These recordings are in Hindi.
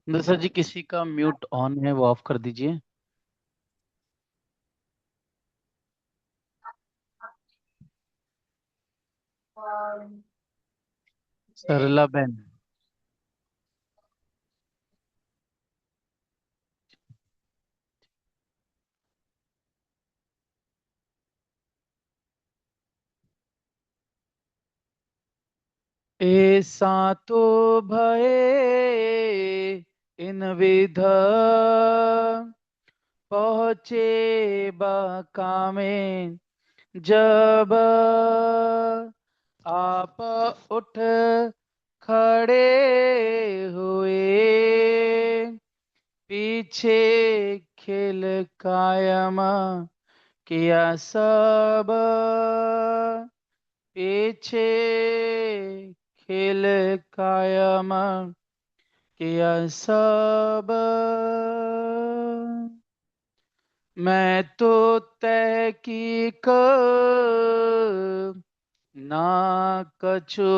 दशा जी, किसी का म्यूट ऑन है वो ऑफ कर दीजिए। सरला बहन। ऐसा तो भये इन विध पहुँचे बाकामे, जब आप उठ खड़े हुए, पीछे खेल कायम किया सब, पीछे खेल कायम किया सब। मैं तो तहकीक ना कछु।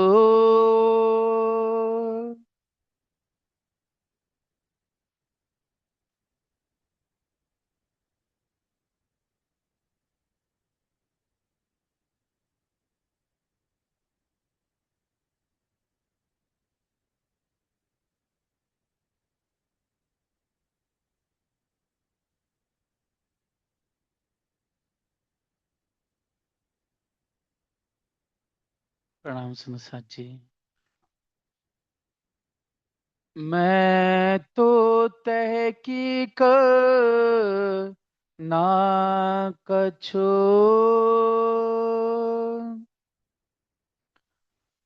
प्रणाम सुनसा जी। मैं तो तहकीक ना कछु।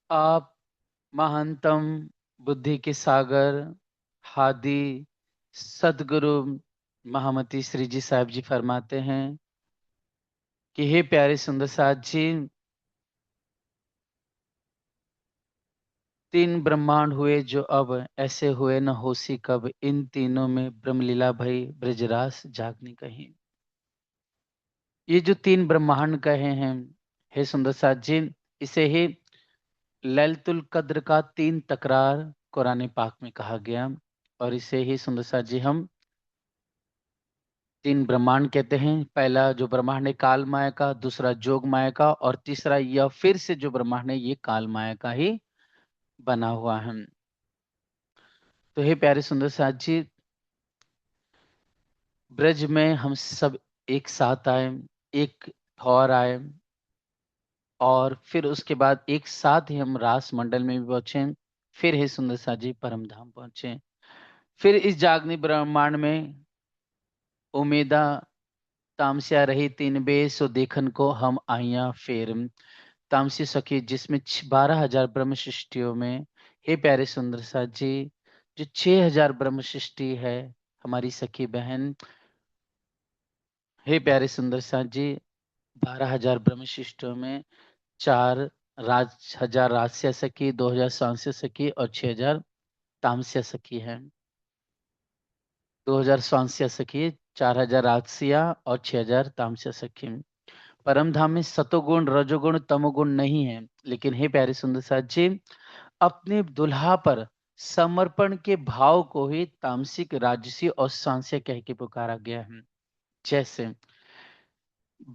आप महानतम बुद्धि के सागर हादी सदगुरु महामती श्री जी साहब जी फरमाते हैं कि हे प्यारे सुंदर साथ जी, तीन ब्रह्मांड हुए जो अब, ऐसे हुए न होसी कब, इन तीनों में ब्रह्मलीला भई ब्रजरास जागनी कहीं। ये जो तीन ब्रह्मांड कहे हैं हे सुंदर साथ जी, इसे ही लैलतुल कद्र का तीन तकरार कुरान पाक में कहा गया। और इसे ही सुंदर साथ जी हम तीन ब्रह्मांड कहते हैं। पहला जो ब्रह्मांड है काल माया का, दूसरा जोग माया का, और तीसरा यह फिर से जो ब्रह्मांड है ये काल माया का ही बना हुआ है। तो हे प्यारे सुंदर साथ जी, ब्रज में हम सब एक साथ आए, एक ठौर आए, और फिर उसके बाद एक साथ ही हम रास मंडल में भी पहुंचे। फिर हे सुंदर साथ जी परम धाम पहुंचे। फिर इस जागनी ब्रह्मांड में उमेदा तामस्या रही तीन बे, सो देखन को हम आइया फेर। तामसी सखी जिसमें 12,000 ब्रह्म सृष्टियों में, हे प्यारे सुंदर साथ जी, जो 6,000 ब्रह्म सृष्टि है हमारी सखी बहन, हे प्यारे सुंदर साथ जी, 12,000 ब्रह्म सृष्टियों में 4,000 राजस्या सखी, 2,000 सांस्य सखी और 6,000 तामस्या सखी है। 2,000 सांस्य सखी, 4,000 राजसिया और 6,000 तामस्या सखी। परम धाम में सतोगुण रजोगुण तमोगुण नहीं है, लेकिन हे प्यारे सुंदर साथ जी, अपने दुल्हा पर समर्पण के भाव को ही तामसिक राजसी और सांस्य कह के पुकारा गया है। जैसे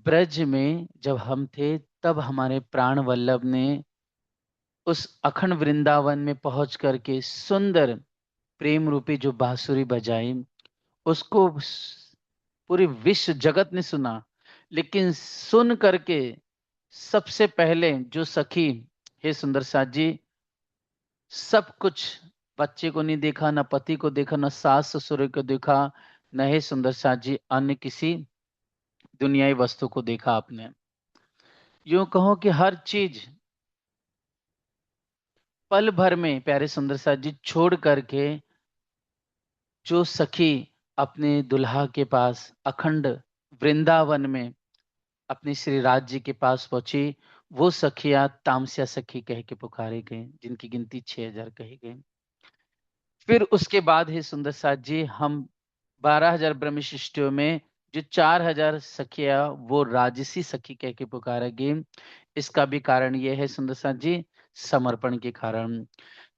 ब्रज में जब हम थे, तब हमारे प्राण वल्लभ ने उस अखंड वृंदावन में पहुंच करके सुंदर प्रेम रूपी जो बांसुरी बजाई, उसको पूरे विश्व जगत ने सुना। लेकिन सुन करके सबसे पहले जो सखी, हे सुंदर साथ जी, सब कुछ, बच्चे को नहीं देखा, न पति को देखा, न सास ससुर को देखा, न हे सुंदर साथ जी अन्य किसी दुनियाई वस्तु को देखा आपने। यूं कहो कि हर चीज पल भर में प्यारे सुंदर साथ जी छोड़ करके जो सखी अपने दुल्हा के पास अखंड वृंदावन में अपने श्री राज जी के पास पहुंची, वो सखियां तामस्या सखी कह के पुकारे गए, जिनकी गिनती 6,000 कही गई। फिर उसके बाद ही सुंदर साथ जी हम 12,000 ब्रह्म शिष्टियों में जो 4,000 सखिया वो राजसी सखी कह के पुकारा गई। इसका भी कारण यह है सुंदर साथ जी, समर्पण के कारण।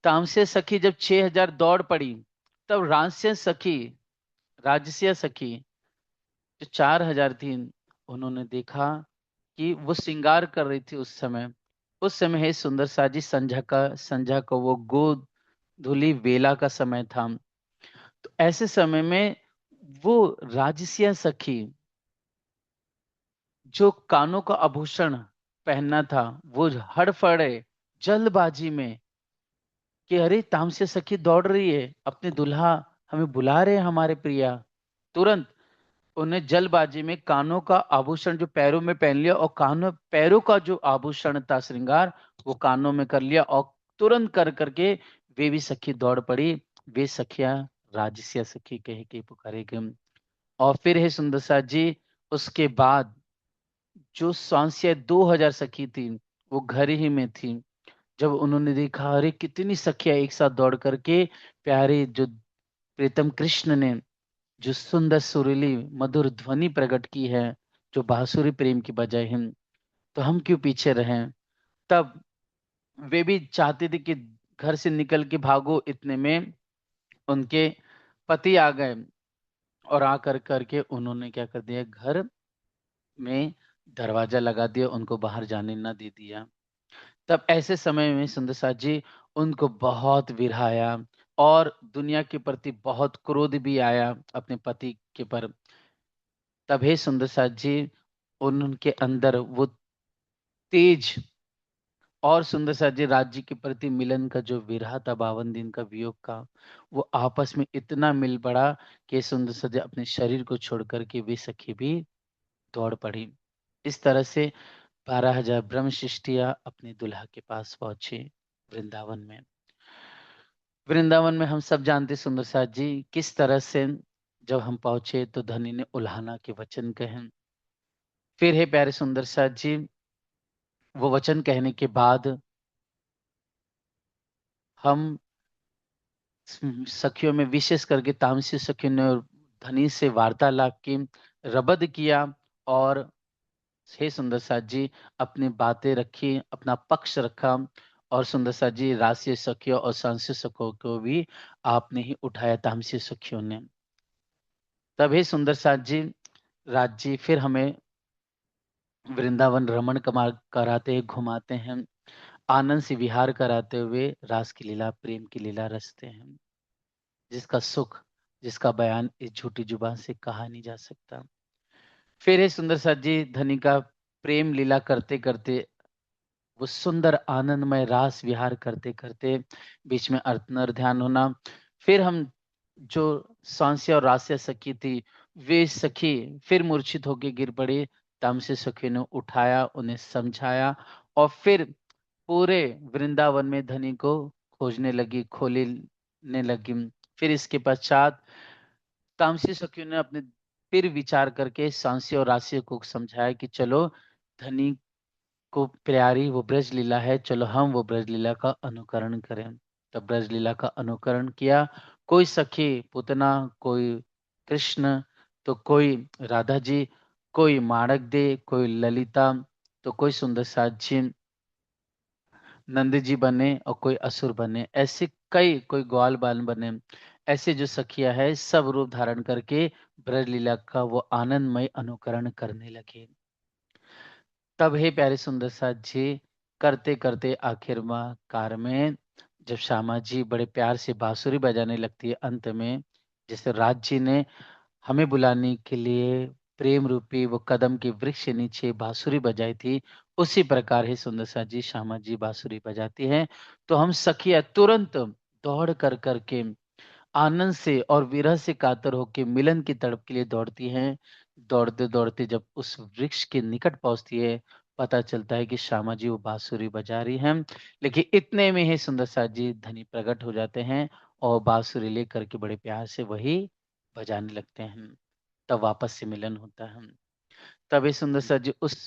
तामसे सखी जब 6,000 दौड़ पड़ी, तब राजसीय सखी जो 4000 थी, उन्होंने देखा कि वो श्रृंगार कर रही थी उस समय। उस समय हे सुंदर साजी संध्या का वो गोधूली बेला का समय था। तो ऐसे समय में वो राजसीय सखी जो कानों का आभूषण पहनना था, वो हड़फड़े जल्दबाजी में कि अरे तामसी सखी दौड़ रही है, अपने दुल्हा हमें बुला रहे हैं हमारे प्रिया। तुरंत उन्हें जल्दबाजी में कानों का आभूषण जो पैरों में पहन लिया और कानों पैरों का जो आभूषण था श्रृंगार वो कानों में कर लिया और तुरंत कर करके वे भी सखी दौड़ पड़ी। वे सखियां राजसिया सखी कह के पुकारे गए। और फिर है सुंदर साथ जी, उसके बाद जो सांसिया 2000 सखी थी वो घर ही में थी। जब उन्होंने देखा अरे कितनी सखियां एक साथ दौड़ करके प्यारे जो प्रीतम कृष्ण ने जो सुंदर सुरीली मधुर ध्वनि प्रकट की है, जो बांसुरी प्रेम की बजाय है, तो हम क्यों पीछे रहें। तब वे भी चाहते थे कि घर से निकल के भागो, इतने में उनके पति आ गए और आकर करके उन्होंने क्या कर दिया, घर में दरवाजा लगा दिया, उनको बाहर जाने ना दे दिया। तब ऐसे समय में सुंदर साथ जी उनको बहुत विरह आया और दुनिया के प्रति बहुत क्रोध भी आया अपने पति के पर। तब हे सुंदर साथ जी उनके अंदर वो तेज और सुंदर साथ जी राज्य के प्रति मिलन का जो विरह था, 52 दिन का वियोग का, वो आपस में इतना मिल पड़ा कि सुंदर साथ जी अपने शरीर को छोड़ करके वे सखी भी दौड़ पड़ी। इस तरह से 12,000 ब्रह्म शिष्टिया अपने दुल्हा के पास पहुंचे वृंदावन में। वृंदावन में हम सब जानते सुंदर साथ जी किस तरह से जब हम पहुंचे तो धनी ने उल्हाना के वचन कहे। फिर है प्यारे सुंदर साथ जी वो वचन कहने के बाद हम सखियों में विशेष करके तामसी सखियों ने धनी से वार्तालाप की, रबद किया और हे सुंदर साथ जी अपनी बातें रखी, अपना पक्ष रखा और सुंदर साथ जी राजसी सखियों और सांसी सखियों को भी आपने ही उठाया तामसी सखियों ने। तब हे सुंदर साथ जी राज जी फिर हमें वृंदावन रमण कराते हैं, घुमाते हैं, आनंद से विहार कराते हुए रास की लीला प्रेम की लीला रचते हैं, जिसका सुख जिसका बयान इस झूठी जुबान से कहा नहीं जा सकता। फिर हे सुंदर साथ जी धनी का प्रेम लीला करते करते वो सुंदर आनंदमय रास विहार करते करते बीच में अर्थ ध्यान होना। फिर हम जो सांसिया और रासिया सखी थी वे सखी फिर मूर्छित होकर गिर पड़ी। तामसी सखी ने उठाया, उन्हें समझाया और फिर पूरे वृंदावन में धनी को खोजने लगी, खोलने लगी। फिर इसके पश्चात तामसी सखी ने अपने फिर विचार करके सांसी और राशि को समझाया कि चलो धनी को प्यारी वो ब्रज लीला है, चलो हम वो ब्रज लीला का अनुकरण करें। तब ब्रज लीला का अनुकरण किया। कोई सखी पूतना, कोई कृष्ण, तो कोई राधा जी, कोई माणक दे, कोई ललिता, तो कोई सुंदर साथ जी नंद जी बने और कोई असुर बने, ऐसे कई कोई ग्वाल बाल बने। ऐसे जो सखिया है सब रूप धारण करके ब्रज लीला का वो आनंदमय अनुकरण करने लगे। तब हे प्यारे सुंदर साथ जी करते करते आखिर कार में जब श्यामा जी बड़े प्यार से बांसुरी बजाने लगती है अंत में, जैसे राज जी ने हमें बुलाने के लिए प्रेम रूपी वो कदम के वृक्ष के नीचे बांसुरी बजाई थी, उसी प्रकार ही सुंदर सा जी श्यामा जी बांसुरी बजाती हैं। तो हम सखिया तुरंत दौड़ कर करके आनंद से और विरह से कातर होकर मिलन की तड़प के लिए दौड़ती हैं। दौड़ते दौड़ते जब उस वृक्ष के निकट पहुंचती है, पता चलता है कि श्यामा जी वो बांसुरी बजा रही हैं। लेकिन इतने में ही सुंदर सा जी धनी प्रकट हो जाते हैं और बांसुरी लेकर के बड़े प्यार से वही बजाने लगते हैं। तब वापस से मिलन होता है। तब ये सुंदर सा जी उस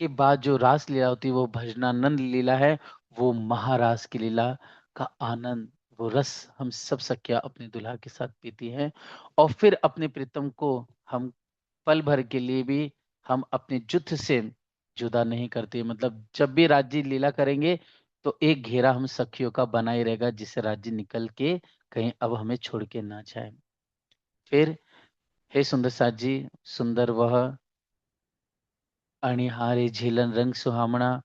के बाद जो रास लीला होती है वो भजनानंद लीला है। वो महारास की लीला का आनंद, वो रस हम सब सखिया अपने दुल्हा के साथ पीती हैं और फिर अपने प्रीतम को हम पल भर के लिए भी हम अपने जुथ से जुदा नहीं करते। मतलब जब भी राज्य लीला करेंगे तो एक घेरा हम सखियों का बना ही रहेगा जिससे राज्य निकल के कहीं अब हमें छोड़ के ना जाए। फिर हे सुंदर साथ जी, सुंदर वह अणिहारे झेलन रंग सुहावना,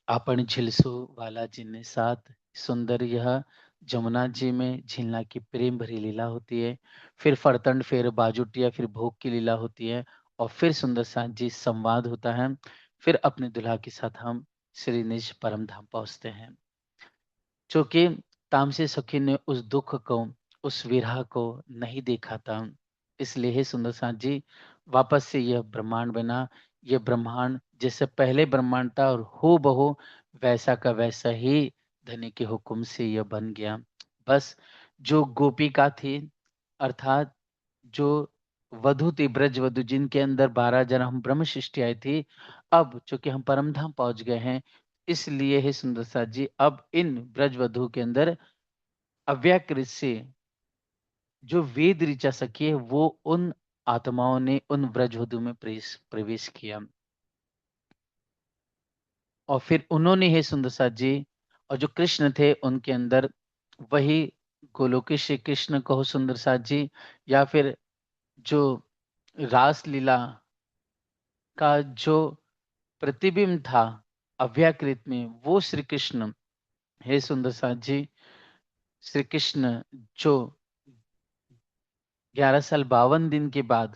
आपण झिलसो वाला जिन्ने साथ। सुंदर यह जमुना जी में झिलना की प्रेम भरी लीला होती है। फिर फरतंड, फिर बाजुटिया, फिर भोग की लीला होती है और फिर सुंदर साथ जी संवाद होता है। फिर अपने दुल्हा के साथ हम श्री निज परम धाम पहुंचते हैं। चूंकि तामसी सखी ने उस दुख को, उस विरह को नहीं देखा था, इसलिए हे सुंदर साथ जी वापस से यह ब्रह्मांड बना। यह ब्रह्मांड जैसे पहले ब्रह्मांड था और हूबहू वैसा का वैसा ही धनी के हुक्म से यह बन गया। बस जो गोपिका थी, अर्थात जो वधु थी, ब्रज वधु, जिनके अंदर 12 जन्म ब्रह्म सृष्टि आई थी, अब चूंकि हम परम धाम पहुंच गए हैं, इसलिए हे सुंदर साथ जी अब इन ब्रज वधु के अंदर अव्याकृत से जो वेद ऋचा सखी है, वो उन आत्माओं ने उन ब्रजवधु में प्रवेश किया और फिर उन्होंने हे सुंदर साथ जी और जो कृष्ण थे उनके अंदर वही गोलोकी श्री कृष्ण कहो सुंदर साथ जी, या फिर जो रास लीला का जो प्रतिबिंब था अव्याकृत में, वो श्री कृष्ण, हे सुंदर साथ जी, श्री कृष्ण जो 11 साल 52 दिन के बाद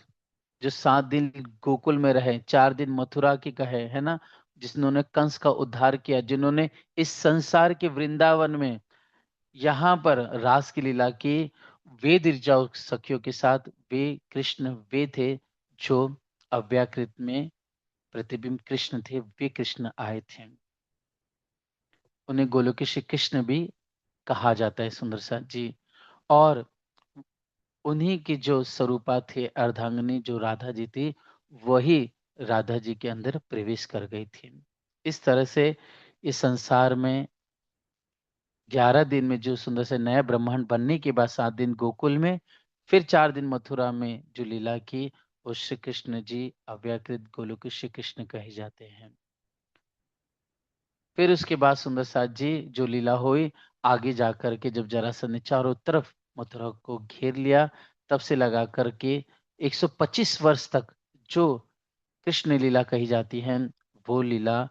जो 7 दिन गोकुल में रहे, 4 दिन मथुरा के कहे, है ना? जिन्होंने कंस का उद्धार किया, जिन्होंने इस संसार के वृंदावन में यहाँ पर रास की लीला की, वे ऋचाओं सखियों के साथ, वे कृष्ण वे थे जो अव्याकृत में प्रतिबिंब कृष्ण थे, वे कृष्ण आए थे। उन्हें गोलोकी श्री कृष्ण भी कहा जाता है सुंदर साथ जी। और उन्हीं की जो स्वरूपा थे अर्धांगिनी जो राधा जी थी, वही राधा जी के अंदर प्रवेश कर गई थी। इस तरह से इस संसार में 11 दिन में जो सुंदर से नया ब्रह्मांड बनने के बाद 7 दिन गोकुल में, फिर 4 दिन मथुरा में जो लीला की, वो श्री कृष्ण जी अव्याकृत गोलोक श्री कृष्ण कहे जाते हैं। फिर उसके बाद सुंदर साथ जी जो लीला हुई, आगे जाकर के जब जरासंध ने चारों तरफ मथुरा को घेर लिया, तब से लगा करके 125 वर्ष तक जो कृष्ण लीला कही जाती है, वो लीला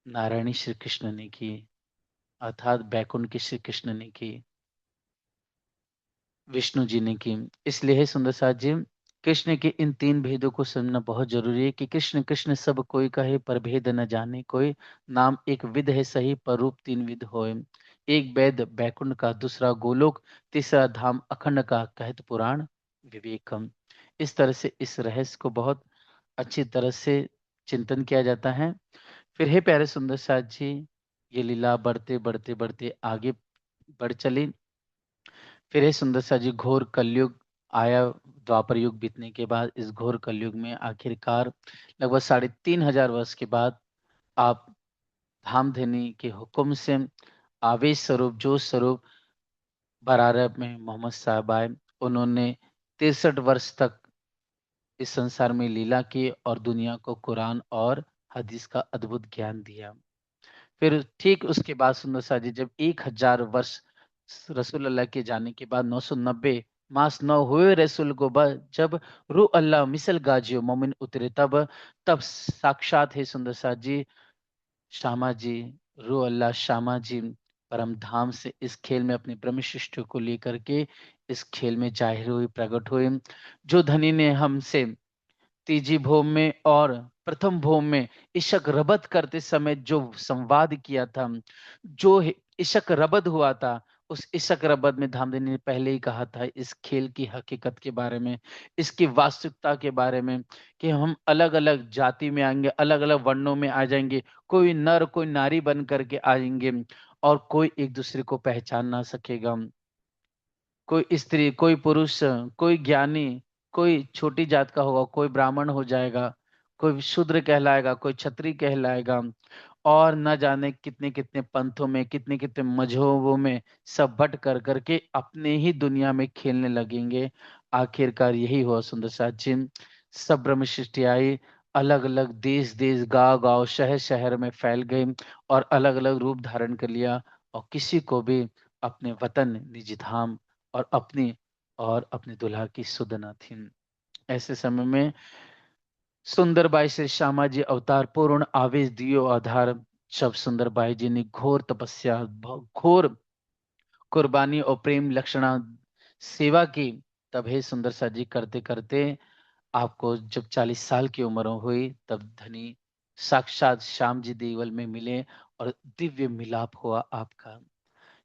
नारायणी श्री कृष्ण ने की, अर्थात बैकुंठ के श्री कृष्ण ने की, विष्णु जी ने की। इसलिए हे सुंदर साथ जी, कृष्ण के इन 3 भेदों को समझना बहुत जरूरी है कि कृष्ण कृष्ण सब कोई कहे पर भेद न जाने कोई, नाम एक विध है सही पर रूप 3 विध होए। एक वेद बैकुंठ का, दूसरा गोलोक, तीसरा धाम अखंड का, कहत पुराण विवेकम। इस तरह से इस रहस्य को बहुत अच्छी तरह से चिंतन किया जाता है। फिर हे प्यारे सुंदर साथ जी, ये लीला बढ़ते बढ़ते बढ़ते आगे बढ़ चली। फिर हे सुंदर सा जी घोर कलयुग आया। द्वापर युग बीतने के बाद इस घोर कलयुग में आखिरकार लगभग 3,500 वर्ष के बाद आप धामधनी के हुक्म से आवेश स्वरूप जोश स्वरूप बरारब में मोहम्मद साहब आए। उन्होंने 63 वर्ष तक इस संसार में लीला की और दुनिया को कुरान और हदीस का अद्भुत ज्ञान दिया। फिर ठीक उसके बाद सुंदर शाह जी जब 1000 वर्ष रसूल अल्लाह के जाने के बाद 990 मास न हुए रसूल को जब रू अल्लाह मिसल गाजियो मोमिन उतरे, तब साक्षात है सुंदर शाह जी श्यामा जी, रू अल्लाह श्यामा जी परम धाम से इस खेल में अपने ब्रह्म शिष्टों को लेकर के इस खेल में जाहिर हुई, प्रकट हुए। जो धनी ने हमसे तीजी भोम में और प्रथम भोम में इशक रबत करते समय जो संवाद किया था, जो इशक रबद हुआ था, उस इशक रबद में धामधनी ने पहले ही कहा था इस खेल की हकीकत के बारे में, इसकी वास्तविकता के बारे में, कि हम अलग अलग जाति में आएंगे, अलग अलग वर्णों में आ जाएंगे, कोई नर कोई नारी बन करके आएंगे और कोई एक दूसरे को पहचान ना सकेगा। कोई स्त्री, कोई पुरुष, कोई ज्ञानी, कोई छोटी जात का होगा, कोई ब्राह्मण हो जाएगा, कोई शूद्र कहलाएगा, कोई क्षत्रिय कहलाएगा और न जाने कितने कितने पंथों में, कितने कितने मजहबों में सब बट कर करके अपने ही दुनिया में खेलने लगेंगे। आखिरकार यही हुआ सुंदर साथ जी। सब ब्रह्म सृष्टि आई, अलग अलग देश देश, गांव गांव, शहर शहर में फैल गई और अलग अलग रूप धारण कर लिया और किसी को भी अपने वतन, निज धाम और अपने दुल्हा की सुदना थीं। ऐसे समय में सुंदरबाई श्री श्यामाजी अवतार पूर्ण आवेश दियो आधार। जब सुंदरबाई जी ने घोर तपस्या, घोर कुर्बानी और प्रेम लक्षणा सेवा की, तब हे सुंदर सा जी करते करते आपको जब 40 साल की उम्र हुई, तब धनी साक्षात श्याम जी देवल में मिले और दिव्य मिलाप हुआ आपका।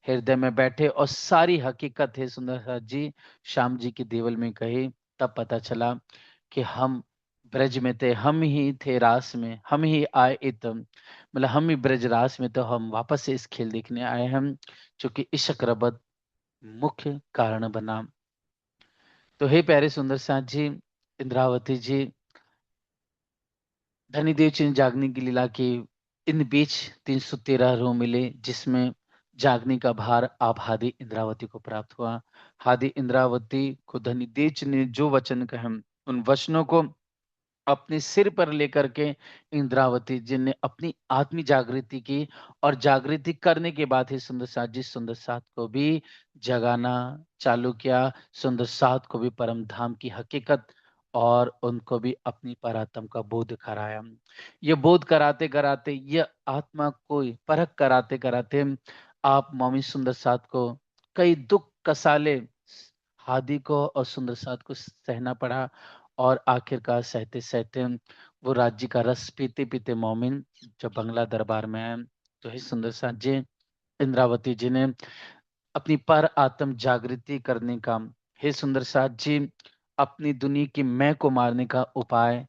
हृदय में बैठे और सारी हकीकत है सुंदर सा जी श्याम जी के देवल में कही। तब पता चला कि हम ब्रज में थे, हम ही थे रास में, हम ही आए मतलब हम ही ब्रज रास में, तो हम वापस से इस खेल देखने आए हम, चूंकि इश्क रबत मुख्य कारण बना। तो हे प्यारे सुंदर साथ जी, इंद्रावती जी, धनीदेव जी ने जागने की लीला की। इन बीच 313 रो मिले, जिसमें जागने का भार आप हादी इंद्रावती को प्राप्त हुआ। हादी इंद्रावती को धनीदेव जी ने जो वचन कहे, उन वचनों को अपने सिर पर लेकर के इंद्रावती जी ने अपनी आत्मी जागृति की, और जागृति करने के बाद ही सुंदर साथ जी सुंदर साथ को भी जगाना चालू किया। सुंदर साथ को भी परम धाम की हकीकत और उनको भी अपनी परात्म का बोध कराया। ये बोध कराते कराते, ये आत्मा को परख कराते कराते, आप मौमी सुंदर साथ को कई दुख कसाले हादी को और सुंदर साथ को सहना पड़ा, और आखिरकार सहते-सहते वो राज्य का रस पीते-पीते मोमिन जब बंगला दरबार में आए, तो हे सुंदर साथ जी, इंद्रावती जी ने अपनी पर आत्म जागृति करने का, हे सुंदर साथ जी, अपनी दुनिया की मैं को मारने का उपाय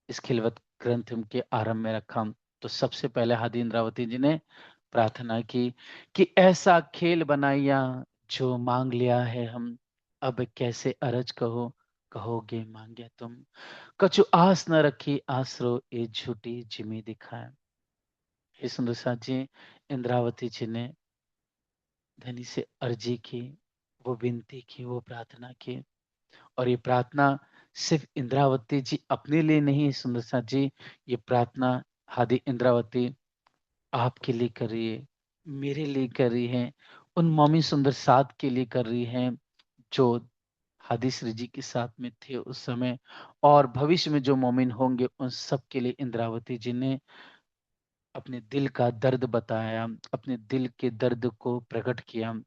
इस खिलवत ग्रंथ के आरंभ में रखा। तो सबसे पहले हादी इंद्रावती जी ने प्रार्थना की कि ऐसा खेल बनाइया जो मांग लिया है हम, अब कैसे अरज कहो, कहोगे मांगे तुम। कछु आस न रखी आसरो ए झूठी जिमी दिखाए। हे सुंदर साथ जी, इंद्रावती जी ने धनी से अर्जी की, वो विनती की, वो प्रार्थना की, और ये प्रार्थना सिर्फ इंद्रावती जी अपने लिए नहीं सुंदर साथ जी, ये प्रार्थना हादी इंद्रावती आपके लिए कर रही है, मेरे लिए कर रही है, उन मौमी सुंदर साथ के लिए कर रही है जो हादी श्री जी के साथ में थे उस समय, और भविष्य में जो मोमिन होंगे उन सब के लिए इंद्रावती जी ने अपने दिल का दर्द बताया, अपने दिल के दर्द को प्रकट किया।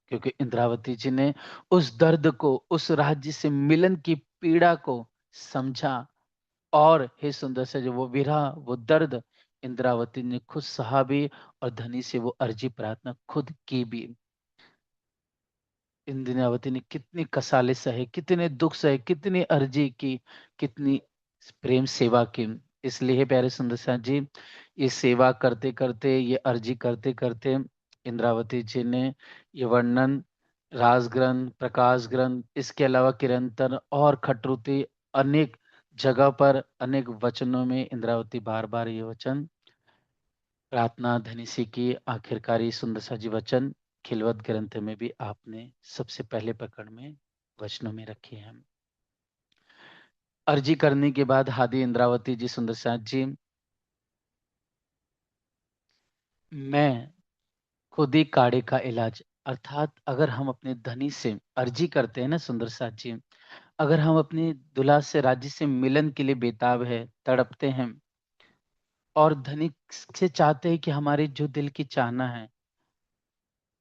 क्योंकि इंद्रावती जी ने उस दर्द को, उस राज्य से मिलन की पीड़ा को समझा, और हे सुंदर से जो वो विरह, वो दर्द इंद्रावती ने खुद सहा भी, और धनी से वो अर्जी प्रार्थना खुद की भी। इंद्रावती ने कितनी कसाले सहे, कितने दुख सहे, कितनी अर्जी की, कितनी प्रेम सेवा की। इसलिए हे प्यारे सुंदर साथ जी, ये सेवा करते करते, ये अर्जी करते करते, इंद्रावती जी ने ये वर्णन राज ग्रंथ, प्रकाश ग्रंथ, इसके अलावा किरंतर और खटरुति, अनेक जगह पर अनेक वचनों में इंद्रावती बार बार ये वचन प्रार्थना धनीसी की, आखिरकारी सुंदर सा जी वचन खिलवत ग्रंथ में भी आपने सबसे पहले प्रकरण में वचनों में रखे हैं। अर्जी करने के बाद हादी इंद्रावती जी सुंदर साथ जी, मैं खुद ही काढ़े का इलाज, अर्थात अगर हम अपने धनी से अर्जी करते हैं ना सुंदर साथ जी, अगर हम अपनी दुल्हा से राज्य से मिलन के लिए बेताब है, तड़पते हैं, और धनी से चाहते हैं कि हमारे जो दिल की चाहना है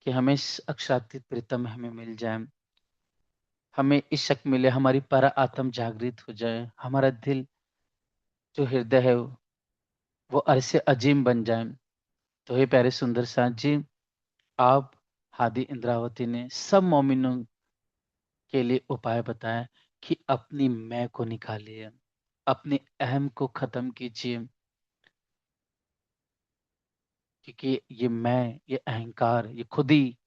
कि हमें अक्षरातीत प्रीतम हमें मिल जाए, हमें इश्क मिले, हमारी पर आत्म जागृत हो जाए, हमारा दिल जो हृदय है वो अरसे अजीम बन जाए। तो हे प्यारे सुंदर साथ जी, आप हादी इंद्रावती ने सब मोमिनों के लिए उपाय बताया कि अपनी मैं को निकालिए, अपने अहम को खत्म कीजिए, क्योंकि ये मैं, ये अहंकार, ये खुदी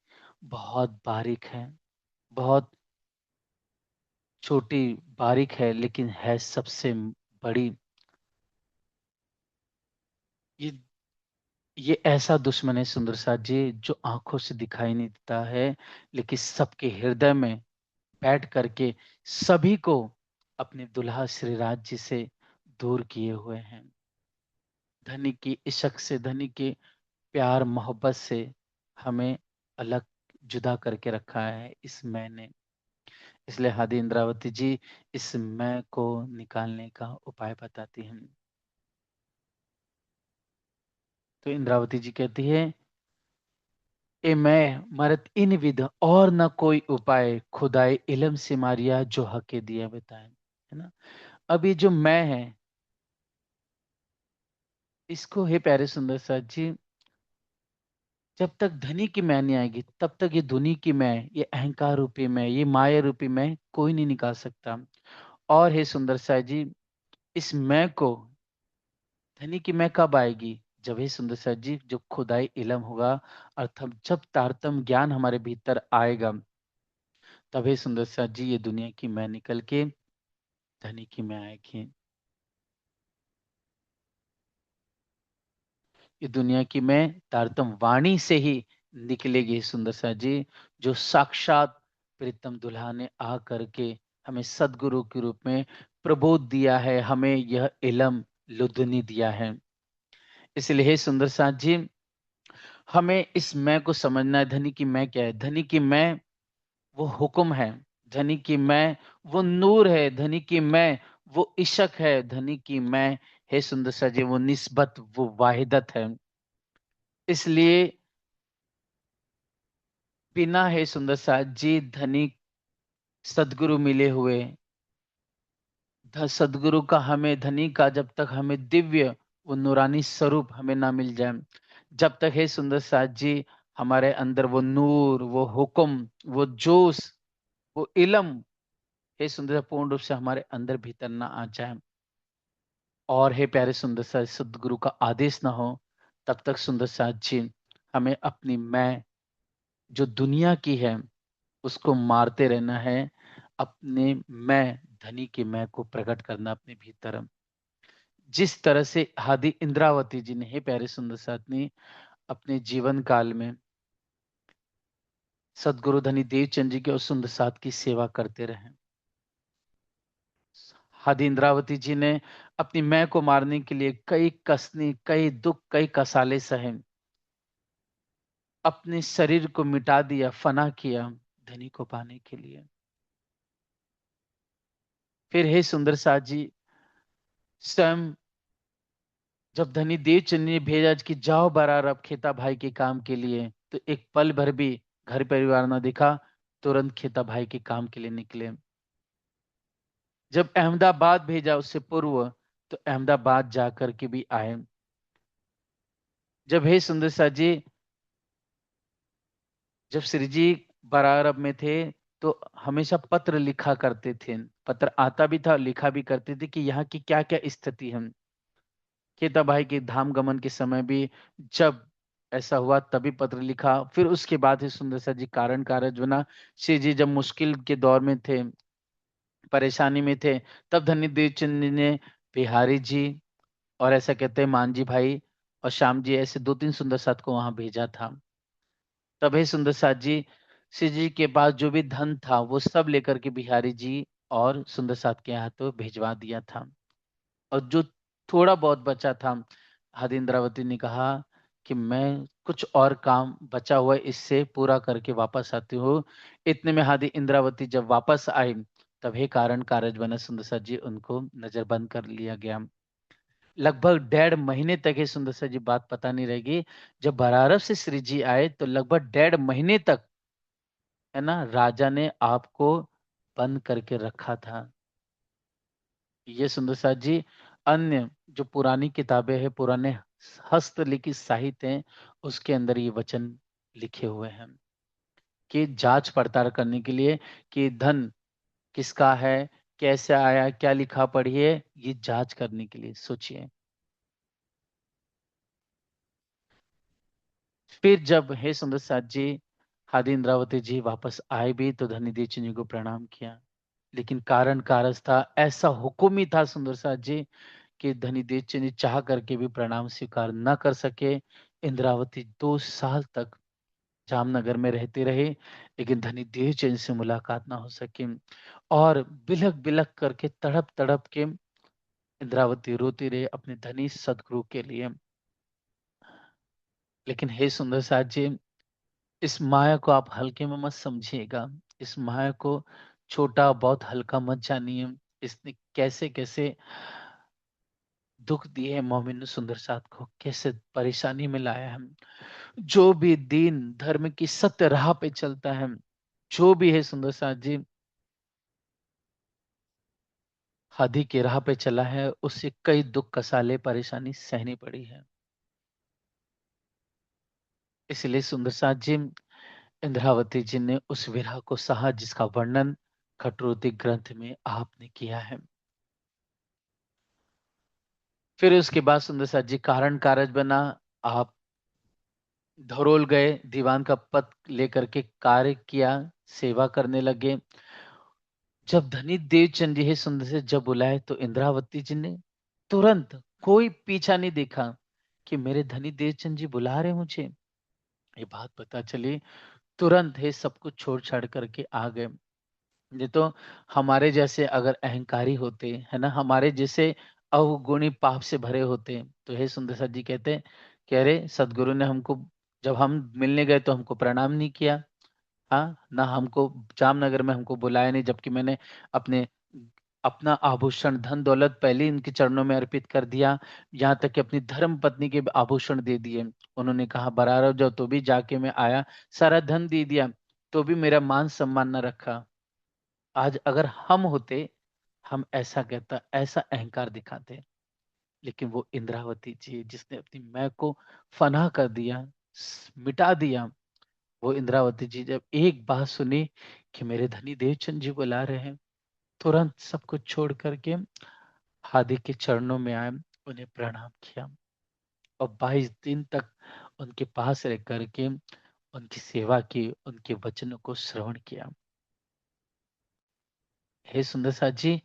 बहुत बारीक है, बहुत छोटी बारीक है, लेकिन है सबसे बड़ी। ये ये ऐसा दुश्मन है सुंदर साथ जी, जो आंखों से दिखाई नहीं देता है, लेकिन सबके हृदय में बैठ करके सभी को अपने दुल्हा श्री राज जी से दूर किए हुए हैं। धनी की इश्क से, धनी के प्यार मोहब्बत से हमें अलग जुदा करके रखा है इस मैं ने। इसलिए हादी इंद्रावती जी इस मैं को निकालने का उपाय बताती हैं। तो इंद्रावती जी कहती है, ए मैं मरत इन विध और न कोई उपाय, खुदाई इलम से मारिया जो हके दिया बताए, है ना। अब ये जो मैं है, इसको हे प्यारे सुंदर साथ जी, जब तक धनी की मैं नहीं आएगी तब तक ये धुनी की मैं, ये अहंकार रूपी मैं, ये माया रूपी मैं कोई नहीं निकाल सकता। और हे सुंदर साथ जी, इस मैं को, धनी की मैं कब आएगी? जब हे सुंदर साथ जी, जब खुदाई इलम होगा, अर्थात जब तारतम ज्ञान हमारे भीतर आएगा, तब हे सुंदर साथ जी ये दुनिया की मैं निकल के धनी की मैं आएगी। ये दुनिया की मैं तारतम वाणी से ही निकलेगी सुंदर सा जी, जो साक्षात प्रीतम दुल्हा ने आ करके हमें सदगुरु के रूप में प्रबोध दिया है, हमें यह इलम लुदनी दिया है। इसलिए हे सुंदर साथ जी, हमें इस मैं को समझना है। धनी की मैं क्या है? धनी की मैं वो हुक्म है, धनी की मैं वो नूर है, धनी की मैं वो इशक है, धनी की मैं हे सुंदर सा जी वो निस्बत, वो वाहिदत है। इसलिए बिना हे सुंदर साथ जी धनी सदगुरु मिले हुए, सदगुरु का हमें, धनी का जब तक हमें दिव्य वो नूरानी स्वरूप हमें ना मिल जाए, जब तक हे सुंदर साथ जी हमारे अंदर वो नूर, वो हुक्म, वो जोश, वो इलम हे सुंदर पूर्ण रूप से हमारे अंदर भीतर ना आ जाए, और हे प्यारे सुंदर साथ सदगुरु का आदेश ना हो, तब तक सुंदर साथ जी हमें अपनी मैं जो दुनिया की है उसको मारते रहना है, अपने मैं धनी के मैं को प्रकट करना अपने भीतर। जिस तरह से हादी इंद्रावती जी ने, हे प्यारे सुंदर साथ ने, अपने जीवन काल में सदगुरु धनी देवचंद जी के और सुंदर साथ की सेवा करते रहे। हादी इंद्रावती जी ने अपनी मैं को मारने के लिए कई कसनी, कई दुख, कई कसाले सहे, अपने शरीर को मिटा दिया, फना किया धनी को पाने के लिए। फिर हे सुंदर साथ जी, स्वयं जब धनी देवचंद ने भेजा कि जाओ बरार अब खेता भाई के काम के लिए, तो एक पल भर भी घर परिवार न दिखा, तुरंत खेता भाई के काम के लिए निकले। जब अहमदाबाद भेजा उससे पूर्व, तो अहमदाबाद जाकर के भी आए। जब हे सुंदर सा जी, जब श्री जी बरार अब में थे, तो हमेशा पत्र लिखा करते थे, पत्र आता भी था, लिखा भी करते थे कि यहाँ की क्या क्या स्थिति है। केता भाई के धाम गमन के समय भी जब ऐसा हुआ तभी पत्र लिखा। फिर उसके बाद ही सुंदर सा जी कारण कारज बना। श्री जी जब मुश्किल के दौर में थे, परेशानी में थे, तब धन्य देवचंद जी ने बिहारी जी और ऐसा कहते हैं मांझी भाई और श्याम जी, ऐसे दो तीन सुंदर साथ को वहां भेजा था। तब हे सुंदर साथ जी, श्री जी के पास जो भी धन था वो सब लेकर के बिहारी जी और सुंदर साथ के हाथों भिजवा दिया था। और जो थोड़ा बहुत बचा था, हद इंद्रावती ने कहा कि मैं कुछ और काम बचा हुआ है इससे पूरा करके वापस आती हूँ। इतने में हादी इंद्रावती जब वापस आई, तब हे कारण कारज बना सुंदर सा जी उनको नजरबंद कर लिया गया। लगभग 1.5 महीने तक ये सुंदर सा जी बात पता नहीं रहेगी। जब बरारस से श्री जी आए तो लगभग 1.5 महीने तक, है ना, राजा ने आपको बंद करके रखा था। ये सुंदर साथ जी, अन्य जो पुरानी किताबें हैं, पुराने हस्तलिखित साहित्य हैं, उसके अंदर ये वचन लिखे हुए हैं कि जांच पड़ताल करने के लिए कि धन किसका है, कैसे आया, क्या लिखा पढ़िए, ये जांच करने के लिए सोचिए। फिर जब हे सुंदर साथ जी हादी इंद्रावती जी वापस आए भी, तो धनी जी को प्रणाम किया, लेकिन कारण कारज था, ऐसा हुक्म ही था सुंदर साथ जी कि धनी देवचंद जी चाह करके भी प्रणाम स्वीकार न कर सके। इंद्रावती 2 साल तक जामनगर में रहते रहे, लेकिन धनी देवचंद से मुलाकात ना हो सकी। और बिलख बिलख करके, तड़प तड़प के इंद्रावती रोती रही अपने धनी सदगुरु के लिए। लेकिन हे सुंदर साथ जी, इस माया को आप हल्के में मत समझिएगा। इस माया को छोटा बहुत हल्का मत जानिए। इसने कैसे-कैसे दुःख दिए हैं मोमिन सुंदर साथ को, कैसे परेशानी में लाया है। जो भी दीन धर्म की सत्य राह पे चलता है, जो भी है सुंदर साथ जी, हादी की राह पे चला है, उसे कई दुःख कसाले परेशानी सहनी पड़ी है। इसलिए सुंदर साथ जी, इंद्रावती जी ने उस विरह को सहा जिसका वर्णन खटरोती ग्रंथ में आपने किया है। फिर उसके बाद सुंदर साथ जी कारण कारज बना, आप धरोल गए, दीवान का पद लेकर के कार्य किया, सेवा करने लगे। जब धनी देवचंद जी हे सुंदर से जब बुलाए तो इंद्रावती जी ने तुरंत कोई पीछा नहीं देखा कि मेरे धनी देवचंद जी बुला रहे मुझे। ये बात पता चली, तुरंत हे सब कुछ छोड़ छाड़ करके आ गए। ये तो हमारे जैसे अगर अहंकारी होते, है ना, हमारे जैसे अवगुणी पाप से भरे होते, तो हे सुंदर सर जी कहते कि अरे सदगुरु ने हमको, जब हम मिलने गए तो हमको प्रणाम नहीं किया। हाँ, ना हमको जामनगर में हमको बुलाया नहीं, जबकि मैंने अपने अपना आभूषण, धन-दौलत पहले ही इनके चरणों में अर्पित कर दिया। यहाँ तक कि अपनी धर्म पत्नी के भी आभूषण दे दिए। उन्होंने कहा बराबर जाओ, तो भी जाके मैं आया, सारा धन दे दिया, तो भी मेरा मान-सम्मान ना रखा। आज अगर हम होते, हम ऐसा कहता, ऐसा अहंकार दिखाते। लेकिन वो इंद्रावती जी जिसने अपनी मैं को फना कर दिया, मिटा दिया, वो इंद्रावती जी जब एक बात सुनी कि मेरे धनी देवचंद जी बुला रहे हैं, तुरंत सब कुछ छोड़ करके हादी के चरणों में आए, उन्हें प्रणाम किया और 22 दिन तक उनके पास रह करके उनकी सेवा की, उनके वचनों को श्रवण किया। हे सुंदर साथ जी,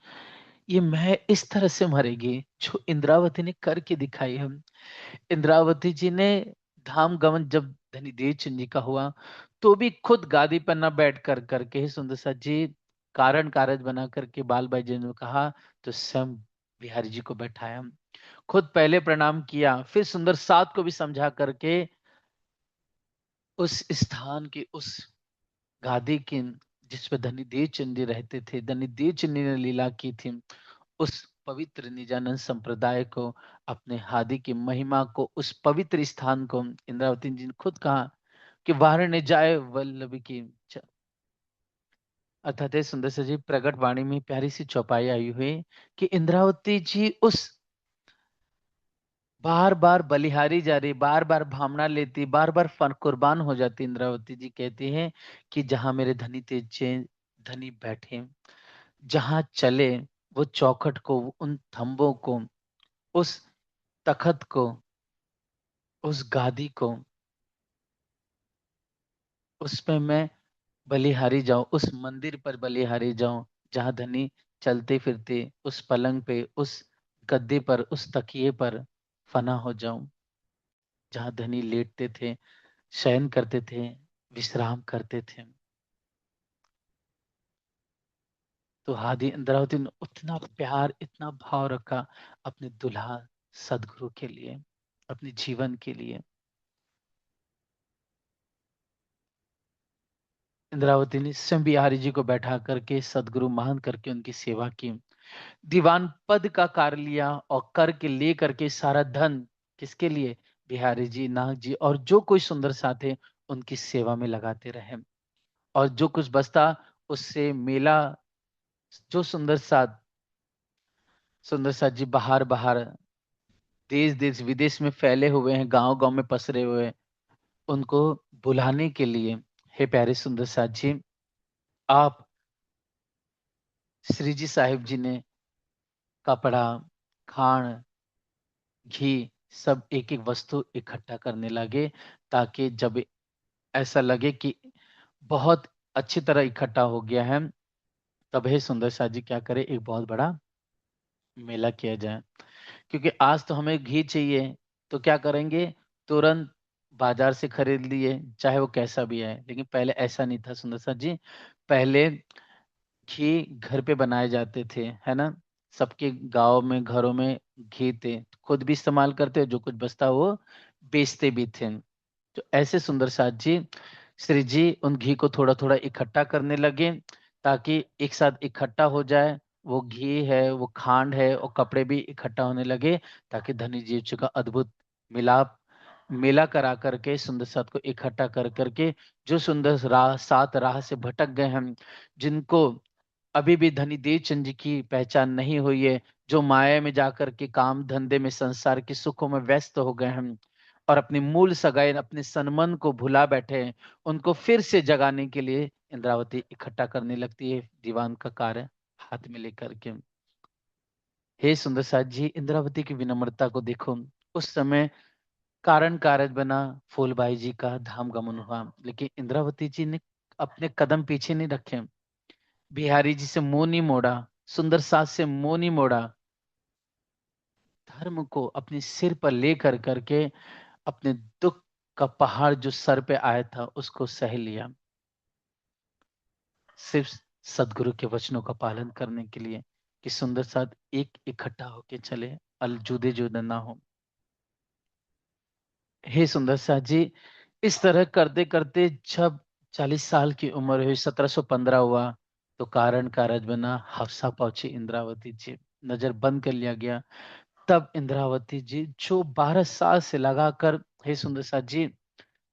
ये मैं इस तरह से मरेगी जो इंद्रावती ने करके दिखाई है। इंद्रावती जी ने धाम गमन जब धनीदेव चंद जी का हुआ, तो भी खुद गादी पर न बैठ कर करके ही सुंदर सा जी कारण कारज बना करके बाल भाई जी ने कहा, तो स्वयं बिहारी जी को बैठाया, खुद पहले प्रणाम किया, फिर सुंदर साथ को भी समझा करके उस स्थान की, उस गादी की जिस पे धनीदेव चंद जी रहते थे, धनीदेव चंद जी ने लीला की थी, उस पवित्र निजानंद संप्रदाय को, अपने हादी की महिमा को, उस पवित्र स्थान को इंद्रावती जी ने खुद कहा कि वाराणसी जाए वल्लभ की अर्थात ये सुंदर से जी प्रकट वाणी में प्यारी सी चौपाई आई हुई कि इंद्रावती जी उस बार बार बलिहारी जा रही, बार बार भामना लेती, बार बार कुर्बान हो जाती। इंद्रावती जी कहती हैं कि जहां मेरे धनी तेजे धनी बैठे, जहां चले, वो चौखट को, उन थंबों को, उस तखत को, उस गादी को, उसपे मैं बलिहारी जाऊं, उस मंदिर पर बलिहारी जाऊं, जहां धनी चलते फिरते, उस पलंग पे, उस गद्दे पर, उस तकिए पर फना हो जाऊं, जहां धनी लेटते थे, शयन करते थे, विश्राम करते थे। तो हादी इंद्रावती ने उतना प्यार, इतना भाव रखा अपने दुल्हा सदगुरु के लिए, अपने जीवन के लिए। इंद्रावती ने स्वयं बिहारी जी को बैठा करके सदगुरु मान करके उनकी सेवा की, दीवान पद का कार्य लिया और करके ले करके सारा धन किसके लिए, बिहारी जी, नाग जी और जो कोई सुंदर साथ थे उनकी सेवा में लगाते रहे। और जो कुछ बचता उससे मेला, जो सुंदर साथ जी बाहर बाहर, देश देश विदेश में फैले हुए हैं, गांव गांव में पसरे हुए हैं, उनको बुलाने के लिए, हे प्यारे सुंदर साथ जी, आप श्री जी साहिब जी ने कपड़ा, खान, घी, सब एक एक वस्तु इकट्ठा करने लगे, ताकि जब ऐसा लगे कि बहुत अच्छी तरह इकट्ठा हो गया है, तब हे सुंदर शाह जी क्या करे, एक बहुत बड़ा मेला किया जाए। क्योंकि आज तो हमें घी चाहिए, तो क्या करेंगे, तुरंत बाजार से खरीद लिए, चाहे वो कैसा भी है। लेकिन पहले ऐसा नहीं था सुंदर शाह जी, पहले घी घर पे बनाए जाते थे, है ना, सबके गांव में घरों में घी थे, खुद भी इस्तेमाल करते, जो कुछ बचता वो बेचते भी थे। तो ऐसे सुंदर साथ जी श्री जी उन घी को थोड़ा-थोड़ा इकट्ठा करने लगे ताकि एक साथ इकट्ठा हो जाए। वो घी है, वो खांड है और कपड़े भी इकट्ठा होने लगे ताकि धनी जीव जी का अद्भुत मिलाप मिला करा करके सुंदर साथ को इकट्ठा कर के जो सुंदर राह सात राह से भटक गए हैं, जिनको अभी भी धनी देवचंद जी की पहचान नहीं हुई है, जो माया में जाकर के काम धंधे में संसार के सुखों में व्यस्त हो गए हैं और अपनी मूल सगाई अपने सन्मन को भुला बैठे हैं, उनको फिर से जगाने के लिए इंद्रावती इकट्ठा करने लगती है दीवान का कार्य हाथ में लेकर के। हे सुंदर साथ जी, इंद्रावती की विनम्रता को देखो। उस समय कारण कारज बना, फूलबाई जी का धाम गमन हुआ, लेकिन इंद्रावती जी ने अपने कदम पीछे नहीं रखे। बिहारी जी से मुंह नहीं मोड़ा, सुंदर सास से मुंह नहीं मोड़ा, धर्म को अपने सिर पर लेकर करके अपने दुख का पहाड़ जो सर पे आया था उसको सह लिया, सिर्फ सदगुरु के वचनों का पालन करने के लिए कि सुंदर साथ एक इकट्ठा होके चले, अल जुदे जुदे ना हो। हे सुंदर साथ जी, इस तरह करते करते जब 40 साल की उम्र हुई, 1715 हुआ, तो कारण कारज बना, हफ्सा पहुंची इंद्रावती जी, नजर बंद कर लिया गया। तब इंद्रावती जी जो 12 साल से लगाकर, हे सुंदर साथ जी,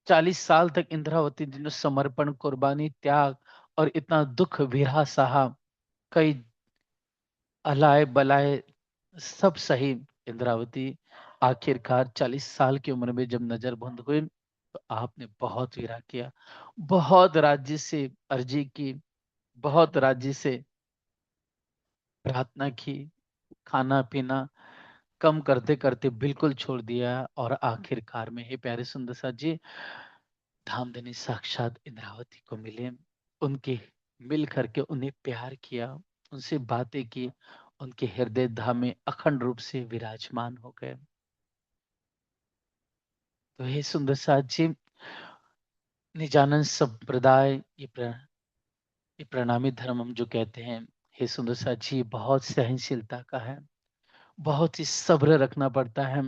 40 साल तक इंद्रावती जी ने समर्पण, कुर्बानी, त्याग और इतना दुख विरह सहा, कई अलाए बलाए सब सही। इंद्रावती आखिरकार 40 साल की उम्र में जब नजर बंद हुई तो आपने बहुत विरह किया, बहुत राज्य से अर्जी की, बहुत राज्य से प्रार्थना की, खाना पीना कम करते करते बिल्कुल छोड़ दिया और आखिरकार में हे प्यारे सुंदर साथ जी, धामधनी साक्षात इंद्रावती को मिले, उनके मिल करके उन्हें प्यार किया, उनसे बातें की, उनके हृदय धाम में अखंड रूप से विराजमान हो गए। तो हे सुंदर साथ जी, निजानंद संप्रदाय ये प्रणामी धर्म हम जो कहते हैं, हे सुंदर साथ जी, बहुत सहनशीलता का है, बहुत ही सब्र रखना पड़ता है,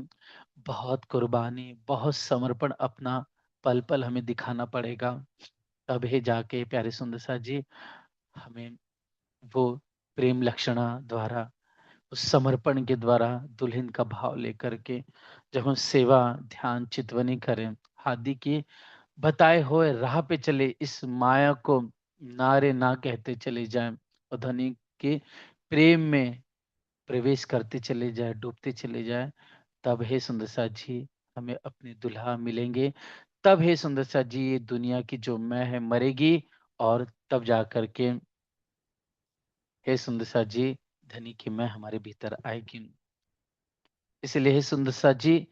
बहुत कुर्बानी, बहुत समर्पण अपना पल पल हमें दिखाना पड़ेगा, तब ही जाके प्यारे सुंदर साथ जी हमें वो प्रेम लक्षणा द्वारा, उस समर्पण के द्वारा दुल्हन का भाव लेकर के जब हम सेवा ध्यान चितवनी करें, आदि की बताए हुए राह पे चले, इस माया को नारे ना कहते चले जाएं और धनी के प्रेम में प्रवेश करते चले जाए, डूबते चले जाए, तब हे सुंदर साथ जी हमें अपने दुल्हा मिलेंगे। तब हे सुंदर साथ जी ये दुनिया की जो मैं है मरेगी और तब जा करके हे सुंदर साथ जी धनी की मैं हमारे भीतर आएगी। इसलिए हे सुंदर साथ जी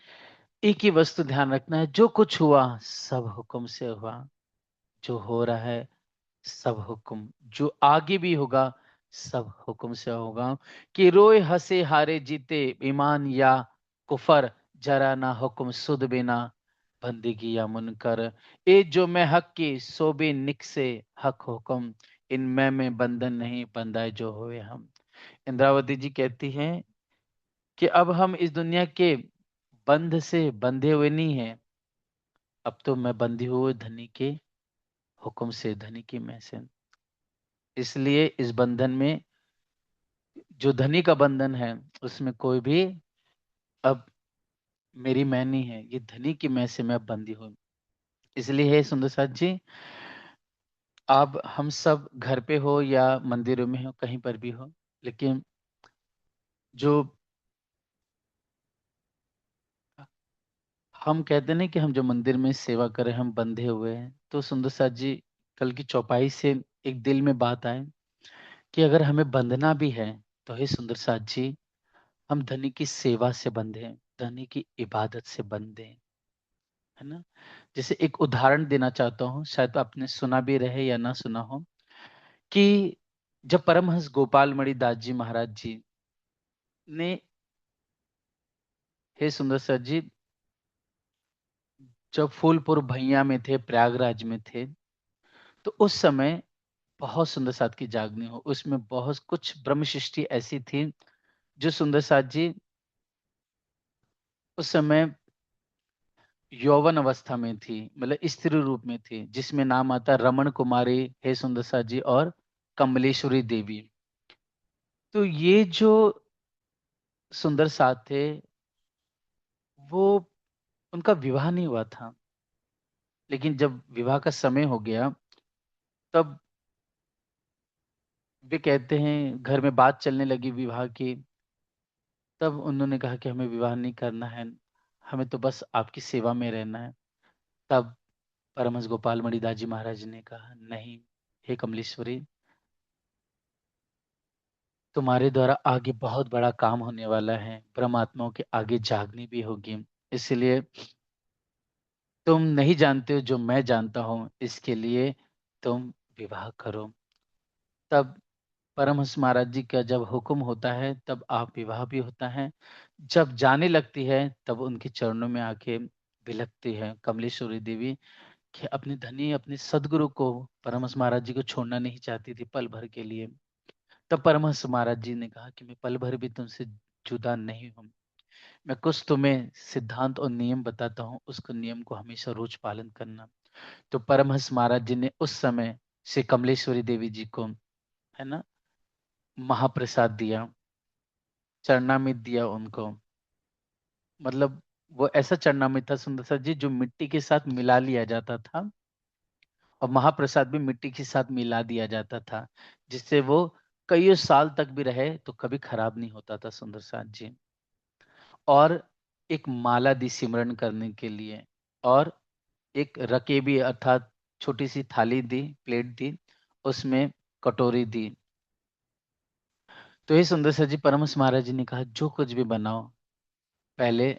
एक ही वस्तु ध्यान रखना है, जो कुछ हुआ सब हुक्म से हुआ, जो हो रहा है सब हुक्म, जो आगे भी होगा सब हुक्म से होगा। कि रोए हंसे हारे जीते, ईमान या कुफर, जरा ना हुक्म सुध बिना, बंदगी या मुनकर, ए जो मैं हक की सोबे निक से हक हुक्म, इनमें में बंधन नहीं बंधाए जो हुए हम। इंद्रावती जी कहती हैं कि अब हम इस दुनिया के बंध से बंधे हुए नहीं हैं, अब तो मैं बंधी हुई धनी के हुक्म से, धनी की मैं से। इसलिए इस बंधन में जो धनी का बंधन है उसमें कोई भी अब मेरी मैं नहीं है, ये धनी की मैं से मैं बंधी हूँ। इसलिए है सुंदर साथ जी, आप हम सब घर पे हो या मंदिरों में हो, कहीं पर भी हो, लेकिन जो हम कहते नहीं कि हम जो मंदिर में सेवा करें हम बंधे हुए हैं, तो सुंदर साथ जी कल की चौपाई से एक दिल में बात आए कि अगर हमें बंधना भी है तो हे सुंदर साथ जी हम धनी की सेवा से बंधे, धनी की इबादत से बंधे, है ना? जैसे एक उदाहरण देना चाहता हूँ, शायद आपने सुना भी रहे या ना सुना हो, कि जब परमहंस गोपाल मणि दास जी महाराज जी ने, हे सुंदर सर जी, जब फूलपुर भैया में थे, प्रयागराज में थे, तो उस समय बहुत सुंदर साथ की जागनी हो, उसमें बहुत कुछ ब्रह्म सृष्टि ऐसी थी जो सुंदर साथ जी उस समय यौवन अवस्था में थी, मतलब स्त्री रूप में थी, जिसमें नाम आता रमण कुमारी, हे सुंदर साथ जी और कमलेश्वरी देवी। तो ये जो सुंदर साथ थे, वो उनका विवाह नहीं हुआ था। लेकिन जब विवाह का समय हो गया, तब वे कहते हैं घर में बात चलने लगी विवाह की। तब उन्होंने कहा कि हमें विवाह नहीं करना है, हमें तो बस आपकी सेवा में रहना है। तब परमहंस गोपाल मणिदास जी महाराज ने कहा, नहीं, हे कमलेश्वरी, तुम्हारे द्वारा आगे बहुत बड़ा काम होने वाला है, ब्रह्म आत्माओं के आगे जागनी भी होगी। इसलिए तुम नहीं जानते हो जो मैं जानता हूँ, इसके लिए तुम विवाह करो। तब परमहंस महाराज जी का जब हुक्म होता है, तब आप विवाह भी होता है। जब जाने लगती है, तब उनके चरणों में आके बिलकती है कमलेश्वरी देवी कि अपने धनी, अपने सदगुरु को, परमहंस महाराज जी को छोड़ना नहीं चाहती थी पल भर के लिए। तब परमहंस महाराज जी ने कहा कि मैं पल भर भी तुमसे जुदा नहीं हूँ। मैं कुछ तुम्हें सिद्धांत और नियम बताता हूँ, उसको नियम को हमेशा रोज पालन करना। तो परमहंस महाराज जी ने उस समय से कमलेश्वरी देवी जी को, है ना, महाप्रसाद दिया, चरणामृत दिया उनको। मतलब वो ऐसा चरणामृत था सुंदर सा जी, जो मिट्टी के साथ मिला लिया जाता था, और महाप्रसाद भी मिट्टी के साथ मिला दिया जाता था, जिससे वो कई साल तक भी रहे तो कभी खराब नहीं होता था सुंदर साथ जी। और एक माला दी सिमरन करने के लिए, और एक रकेबी अर्थात छोटी सी थाली दी, प्लेट दी, उसमें कटोरी दी। तो ये सुंदर सा जी परमहंस महाराज जी ने कहा, जो कुछ भी बनाओ, पहले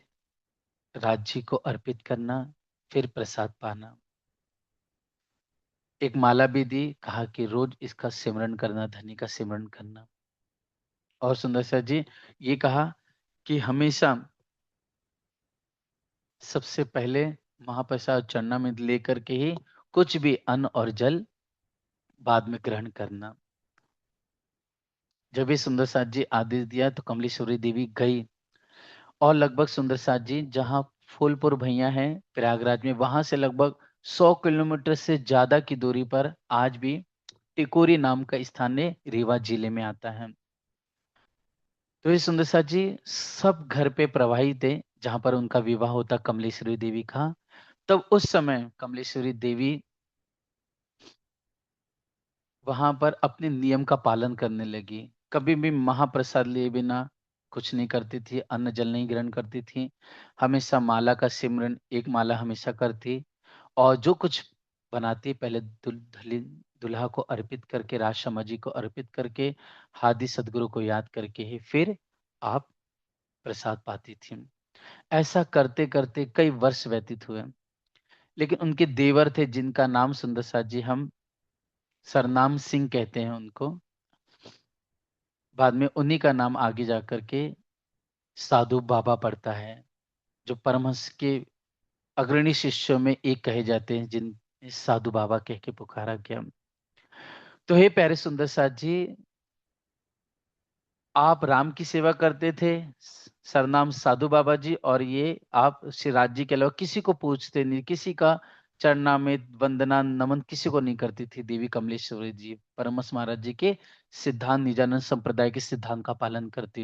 राज्य को अर्पित करना, फिर प्रसाद पाना। एक माला भी दी, कहा कि रोज इसका सिमरन करना, धनी का सिमरन करना। और सुंदर सा जी ये कहा कि हमेशा सबसे पहले महाप्रसाद चरना में लेकर के ही कुछ भी अन्न और जल बाद में ग्रहण करना। जब ये सुंदर साथ जी आदेश दिया, तो कमलेश्वरी देवी गई, और लगभग सुंदर साथ जी जहाँ फूलपुर भैया है प्रयागराज में, वहां से लगभग 100 किलोमीटर से ज्यादा की दूरी पर आज भी टिकोरी नाम का स्थान है, रीवा जिले में आता है। तो ये सुंदर साथ जी सब घर पे प्रवाहित थे, जहां पर उनका विवाह होता कमलेश्वरी देवी का। तब उस समय कमलेश्वरी देवी वहां पर अपने नियम का पालन करने लगी। कभी भी महाप्रसाद लिए बिना कुछ नहीं करती थी, अन्न जल नहीं ग्रहण करती थी। हमेशा माला का सिमरन, एक माला हमेशा करती, और जो कुछ बनाती पहले दुल्हा को अर्पित करके, राजशर्मा जी को अर्पित करके, हादी सदगुरु को याद करके ही फिर आप प्रसाद पाती थी। ऐसा करते करते कई वर्ष व्यतीत हुए। लेकिन उनके देवर थे, जिनका नाम सुंदर साथ जी हम सरनाम सिंह कहते हैं उनको। बाद में उन्हीं का नाम आगे जाकर के साधु बाबा पड़ता है, जो परमहंस के अग्रणी शिष्यों में एक कहे जाते हैं, जिन साधु बाबा कह के पुकारा गया। तो हे प्यारे सुंदर साथ जी, आप राम की सेवा करते थे, सरनाम साधु बाबा जी, और ये आप सिराज जी के अलावा किसी को पूछते नहीं, किसी का चरणामृत वंदना नमन किसी को नहीं करती थी देवी कमलेश्वरी जी, परमहंस महाराज जी के सिद्धांत, निजानंद संप्रदाय के सिद्धांत का पालन करती।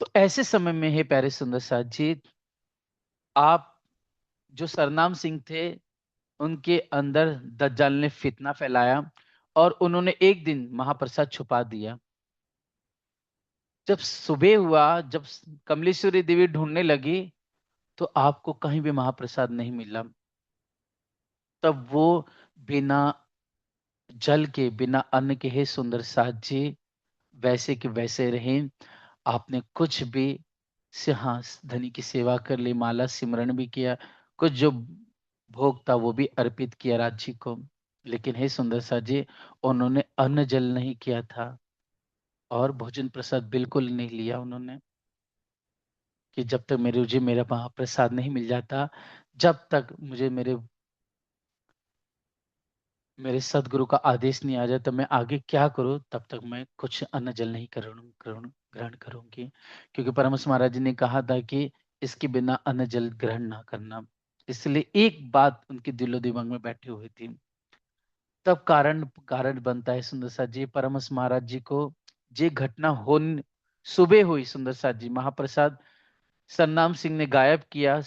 तो ऐसे समय में हे प्यारे सुंदर साथ जी, आप जो सरनाम सिंह थे, उनके अंदर दज्जाल ने फितना फैलाया, और उन्होंने एक दिन महाप्रसाद छुपा दिया। जब सुबह हुआ, जब कमलेश्वरी देवी ढूंढने लगी, तो आपको कहीं भी महाप्रसाद नहीं मिला। तब वो बिना जल के, बिना अन्न के, हे सुंदर साथ जी वैसे के वैसे रहे। आपने कुछ भी सिंहास धनी की सेवा कर ली, माला सिमरन भी किया, कुछ जो भोग था वो भी अर्पित किया राज्य को। लेकिन हे सुंदर सा जी, उन्होंने अन्न जल नहीं किया था, और भोजन प्रसाद बिल्कुल नहीं लिया उन्होंने, कि जब तक मुझे मेरा महाप्रसाद नहीं मिल जाता, जब तक मुझे मेरे मेरे सदगुरु का आदेश नहीं आ जाए, तब मैं आगे क्या करूं, तब तक मैं कुछ अन्न जल नहीं ग्रहण ग्रहण ग्रहण करूंगी। क्योंकि परमहंस महाराज जी ने कहा था कि इसके बिना अन्न जल ग्रहण ना करना। इसलिए एक बात उनके दिलो दिमाग में बैठी हुई थी। तब कारण कारण बनता है सुंदर साथ जी, परमहंस महाराज जी को ये घटना सुबह हुई सुंदर साथ जी, महाप्रसाद सन्नाम सिंह ने गायब किया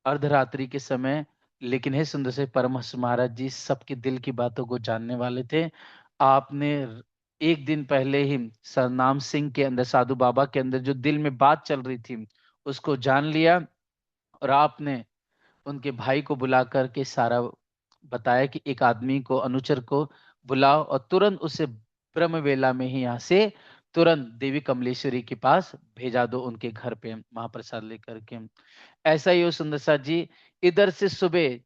अर्धरात्रि के समय। लेकिन हे सुंदर से परमहंस महाराज जी सबके दिल की बातों को जानने वाले थे। आपने एक दिन पहले ही सरनाम सिंह के अंदर, साधु बाबा के अंदर जो दिल में बात चल रही थी उसको जान लिया, और आपने उनके भाई को बुला करके सारा बताया कि एक आदमी को, अनुचर को बुलाओ और तुरंत उसे ब्रह्म वेला में ही यहाँ से तुरंत देवी कमलेश्वरी के पास भेजा दो, उनके घर पे महाप्रसाद लेकर के। ऐसा ही हो सुंदर साथ जी, इधर से सुबह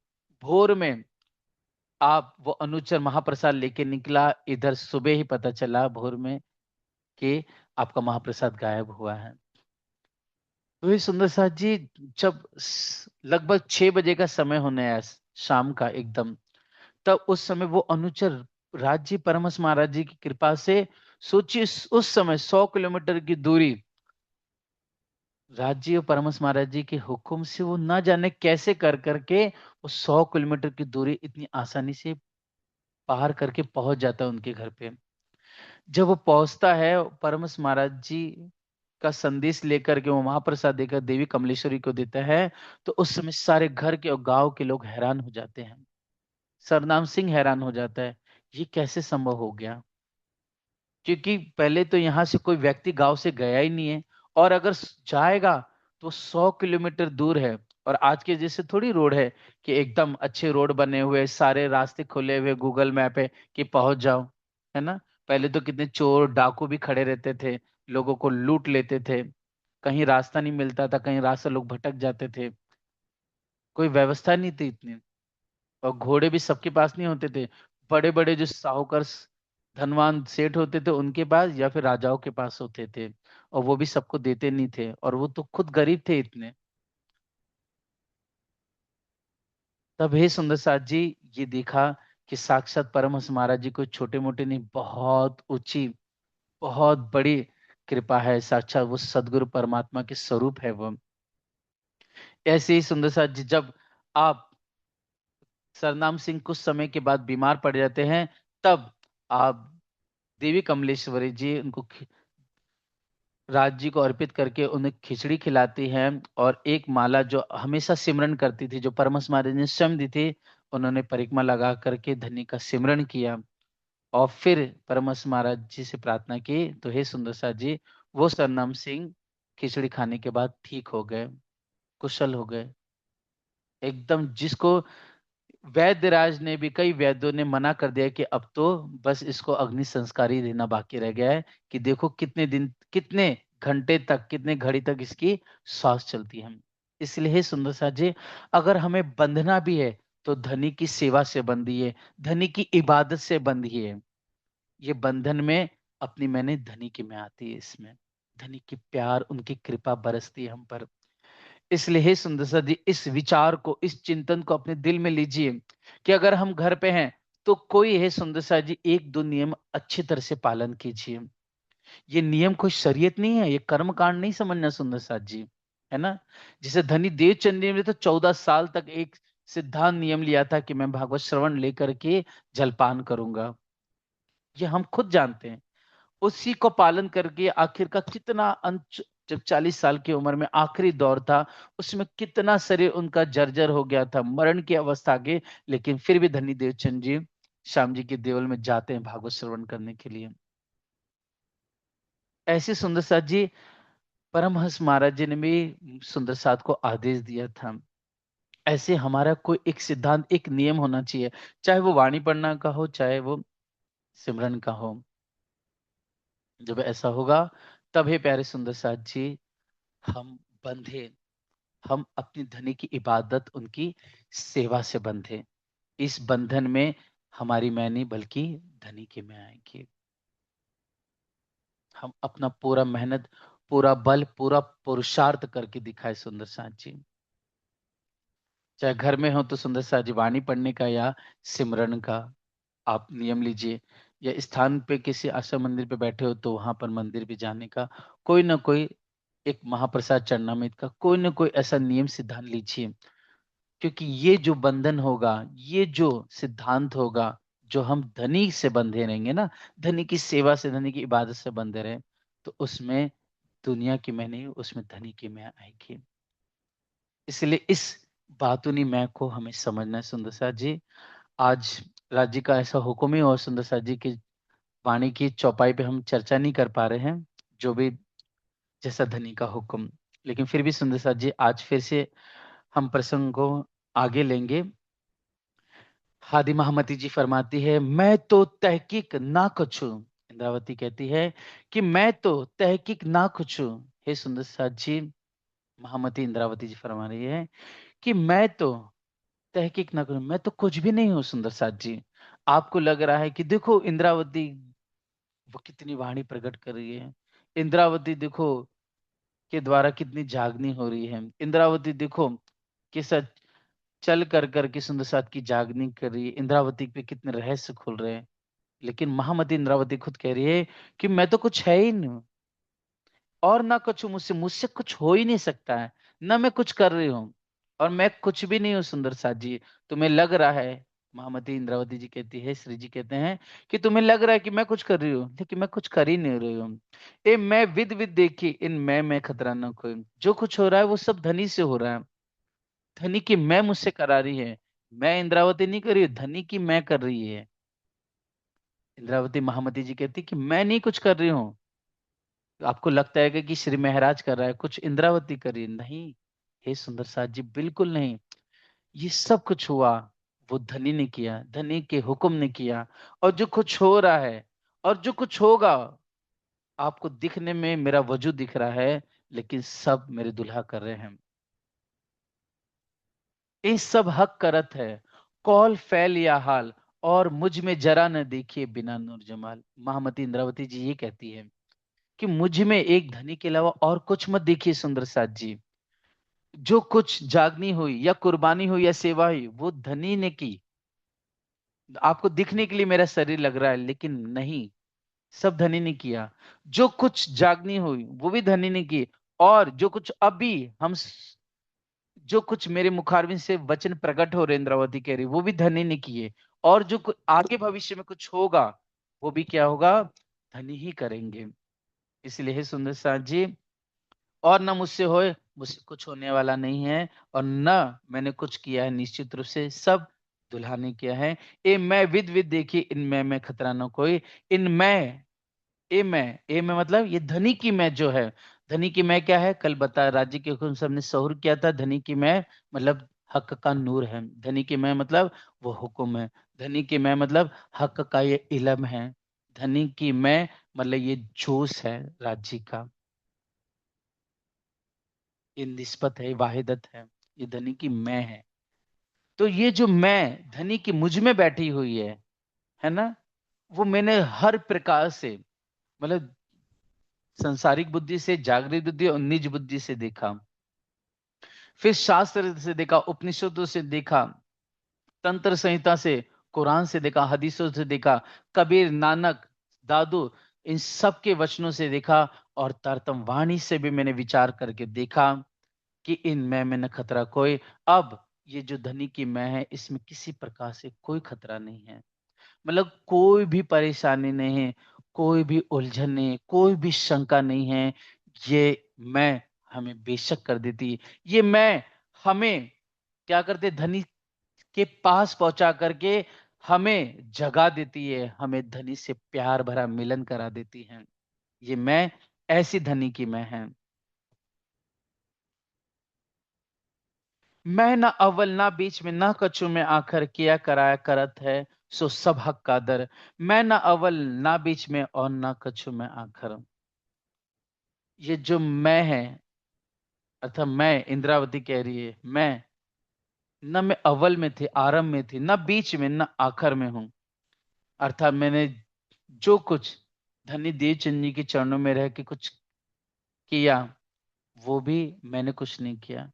भोर में आप वो अनुचर महाप्रसाद लेके निकला, इधर सुबह ही पता चला भोर में कि आपका महाप्रसाद गायब हुआ है। तो ये सुंदर साथ जी, जब लगभग 6 बजे का समय होने आया शाम का एकदम, तब उस समय वो अनुचर राज्य परमहंस महाराज जी की कृपा से, सोचिए उस समय 100 किलोमीटर की दूरी, राज्य और परमहंस महाराज जी के हुक्म से वो ना जाने कैसे कर करके वो 100 किलोमीटर की दूरी इतनी आसानी से पार करके पहुंच जाता है उनके घर पे। जब वो पहुंचता है, परमहंस महाराज जी का संदेश लेकर के वो महाप्रसाद देकर देवी कमलेश्वरी को देता है, तो उस समय सारे घर के और गांव के लोग हैरान हो जाते हैं। सरनाम सिंह हैरान हो जाता है, ये कैसे संभव हो गया? क्योंकि पहले तो यहाँ से कोई व्यक्ति गांव से गया ही नहीं है, और अगर जाएगा तो 100 किलोमीटर दूर है। और आज के जैसे थोड़ी रोड है कि एकदम अच्छे रोड बने हुए, सारे रास्ते खुले हुए गूगल मैप है कि पहुंच जाओ, है ना। पहले तो कितने चोर डाकू भी खड़े रहते थे, लोगों को लूट लेते थे, कहीं रास्ता नहीं मिलता था, कहीं रास्ता लोग भटक जाते थे, कोई व्यवस्था नहीं थी इतनी। और घोड़े भी सबके पास नहीं होते थे, बड़े बड़े जो साहूकार धनवान सेठ होते थे उनके पास, या फिर राजाओं के पास होते थे, और वो भी सबको देते नहीं थे, और वो तो खुद गरीब थे इतने। तब हे सुंदर साथ जी, ये देखा कि साक्षात परमहंस महाराज जी को छोटे मोटे नहीं, बहुत ऊंची, बहुत बड़ी कृपा है, साक्षात वो सदगुरु परमात्मा के स्वरूप है वो। ऐसे ही सुंदर साथ जी, जब आप सरनाम सिंह कुछ समय के बाद बीमार पड़ जाते हैं, तब आप देवी कमलेश्वरी जी उनको राज जी को अर्पित करके उन्हें खिचड़ी खिलाती हैं, और एक माला जो हमेशा सिमरन करती थी, जो परमहंस महाराज ने स्वयं दी थी, उन्होंने परिक्रमा लगा करके धनी का सिमरन किया। और फिर परमहंस महाराज जी से प्रार्थना की, तो हे सुंदर साथ जी, वो सरनाम सिंह खिचड़ी खाने के बाद ठीक हो गए, कुशल हो गए एकदम। जिसको वैद्यराज ने भी, कई वैद्यों ने मना कर दिया कि अब तो बस इसको अग्नि संस्कार ही देना बाकी रह गया है, कि देखो कितने दिन, कितने घंटे तक, कितने घड़ी तक इसकी सांस चलती है। इसलिए हे सुंदर साथ जी, अगर हमें बंधना भी है तो धनी की सेवा से बंधिए, धनी की इबादत से बंधिए। ये बंधन में अपनी मैंने धनी की में आती है, इसमें धनी की प्यार, उनकी कृपा बरसती है हम पर। इसलिए हे सुंदर सा जी, इस विचार को, इस चिंतन को अपने दिल में लीजिए कि अगर हम घर पे हैं तो कोई, हे सुंदर सा जी, एक दो नियम अच्छी तरह से पालन कीजिए। ये नियम कोई शरीयत नहीं है, ये कर्म कांड नहीं समझना सुंदर साथ जी, है ना। जैसे धनी देवचंदी ने तो 14 साल तक एक सिद्धांत नियम लिया था कि मैं भागवत श्रवण लेकर के जलपान करूंगा, ये हम खुद जानते हैं। उसी को पालन करके आखिर का कितना अंत, जब 40 साल की उम्र में आखिरी दौर था, उसमें कितना शरीर उनका जर्जर हो गया था, मरण की अवस्था के, लेकिन फिर भी धनी देवचंद जी श्याम जी के देवल में जाते हैं भागवत श्रवण करने के लिए। ऐसे सुंदर साथ जी, परमहंस महाराज जी ने भी सुंदर साथ को आदेश दिया था। ऐसे हमारा कोई एक सिद्धांत, एक नियम होना चाहिए, चाहे वो वाणी पढ़ना का हो, चाहे वो सिमरन का हो। जब ऐसा होगा, तब हे प्यारे सुंदर साथ जी, हम बंधे, हम अपनी धनी की इबादत, उनकी सेवा से बंधे। इस बंधन में हमारी मैं नहीं बल्कि धनी की मैं आएंगी। हम अपना पूरा मेहनत, पूरा बल, पूरा पुरुषार्थ करके दिखाए सुंदर साथ जी। चाहे घर में हो तो सुंदर साथ जी वाणी पढ़ने का या सिमरन का आप नियम लीजिए, या स्थान पे किसी आश्रम मंदिर पे बैठे हो तो वहां पर मंदिर भी जाने का कोई ना कोई एक महाप्रसाद चरणामृत का कोई ना कोई ऐसा नियम सिद्धांत लीजिए, क्योंकि ये जो बंधन होगा, ये जो सिद्धांत होगा, जो हम धनी से बंधे रहेंगे ना, धनी की सेवा से, धनी की इबादत से बंधे रहे, तो उसमें दुनिया की मैं नहीं, उसमें धनी की मैं आएगी। इसलिए इस बातूनी मैं को हमें समझना है सुंदर साथ जी। आज राज्य का ऐसा हुक्म ही और सुंदर साथ जी की वाणी की चौपाई पे हम चर्चा नहीं कर पा रहे हैं, जो भी जैसा धनी का हुक्म। लेकिन फिर भी सुंदर साथ जी आज फिर से हम प्रसंग को आगे लेंगे। हादी महामती जी फरमाती है, मैं तो तहकीक ना कुछ हूं। इंद्रावती कहती है कि मैं तो तहकीक ना कुछ हूं। हे सुंदर साथ जी, महामती इंद्रावती जी फरमा रही है कि मैं तो तहकीक ना करूं, मैं तो कुछ भी नहीं हूं सुंदर साथ जी। आपको लग रहा है कि देखो इंद्रावती वो कितनी वाणी प्रकट कर रही है, इंद्रावती देखो के द्वारा कितनी जागनी हो रही है, इंद्रावती देखो कि सच चल कर कर के सुंदर साथ की जागनी कर रही है, इंद्रावती पे कितने रहस्य खुल रहे हैं। लेकिन महामती इंद्रावती खुद कह रही है कि मैं तो कुछ है ही नहीं, और ना कुछ हूँ, मुझसे मुझसे कुछ हो ही नहीं सकता है, ना मैं कुछ कर रही हूँ, और मैं कुछ भी नहीं हूँ सुंदर साथ जी। तुम्हें लग रहा है, महामती इंद्रावती जी कहती है, श्री जी कहते हैं कि तुम्हें लग रहा है कि मैं कुछ कर रही हूँ, लेकिन मैं कुछ कर ही नहीं रही हूँ। ए मैं विद विद देखी इन मैं खतरा ना कोई। जो कुछ हो रहा है वो सब धनी से हो रहा है, धनी की मैं मुझसे करा रही है। मैं इंद्रावती नहीं कर रही हूँ, धनी की मैं कर रही है। इंद्रावती महामती जी कहती कि मैं नहीं कुछ कर रही हूँ। आपको लगता है कि श्री महाराज कर रहा है, कुछ इंद्रावती कर रही है, नहीं। हे सुंदर साथ जी, बिल्कुल नहीं। ये सब कुछ हुआ वो धनी ने किया, धनी के हुक्म ने किया। और जो कुछ हो रहा है और जो कुछ होगा, आपको दिखने में मेरा वजूद दिख रहा है, लेकिन सब मेरे दुल्हा कर रहे हैं। ये सब हक करत है, कौल फैल या हाल, और मुझ में जरा न देखिए बिना नूर जमाल। महामती इंद्रावती जी ये कहती है कि मुझ में एक धनी के अलावा और कुछ मत देखिए सुंदर साथ जी। जो कुछ जागनी हुई या कुर्बानी हुई या सेवा हुई, वो धनी ने की। आपको दिखने के लिए मेरा शरीर लग रहा है, लेकिन नहीं, सब धनी ने किया। जो कुछ जागनी हुई वो भी धनी ने की, और जो कुछ अभी जो कुछ मेरे मुखारबिन से वचन प्रकट हो रहे, इंद्रावती कह रही, वो भी धनी ने किए। और जो आगे भविष्य में कुछ होगा, वो भी क्या होगा, धनी ही करेंगे। इसलिए हे सुंदर साथ जी, और न मुझसे होए, मुझसे कुछ होने वाला नहीं है, और न मैंने कुछ किया है, निश्चित रूप से सब दुल्हा ने किया है। ए मैं विद विद देखी इनमें मैं खतरा न कोई। इनमें ए मैं मतलब ये धनी की मैं जो है, धनी की मैं क्या है, कल बताया राज्य के हुक्म सबने सहूर किया था। धनी की मैं मतलब हक का नूर है, धनी की मैं मतलब वो हुक्म है, धनी की मैं मतलब हक का ये इलम है, धनी की मैं मतलब ये जोश है राज्य का, ये निस्बत है, ये वाहिदत है, ये धनी की मैं है। तो ये जो मैं धनी की मुझ में बैठी हुई है ना, वो मैंने हर प्रकार से मतलब संसारिक बुद्धि से, जागृत बुद्धि और निज बुद्धि से देखा, फिर शास्त्र से देखा, उपनिषदों से देखा, तंत्र संहिता से, कुरान से देखा, हदीसों से देखा, कबीर, नानक, दादू, इन सब के वचनों से देखा, और तारतम वाणी से भी मैंने विचार करके देखा कि इन मैं न खतरा कोई। अब ये जो धनी की मैं है, इसमें किसी प्रकार से कोई खतरा नहीं है, मतलब कोई भी परेशानी नहीं है, कोई भी उलझन नहीं है, कोई भी शंका नहीं है। ये मैं हमें बेशक कर देती, ये मैं हमें क्या करते, धनी के पास पहुंचा करके हमें जगा देती है, हमें धनी से प्यार भरा मिलन करा देती है। ये मैं ऐसी धनी की मैं है। मैं ना अव्वल ना बीच में ना कछु में आखिर, किया कराया करत है सो सब हक का दर। मैं ना अव्वल ना बीच में और ना कछु में आखिर। ये जो मैं है, अर्थात मैं, इंद्रावती कह रही है, न मैं अव्वल में थी, आरंभ में थी, न बीच में, न आखिर में हूं। अर्थात मैंने जो कुछ धनी देव चंद जी के चरणों में रह के कुछ किया, वो भी मैंने कुछ नहीं किया।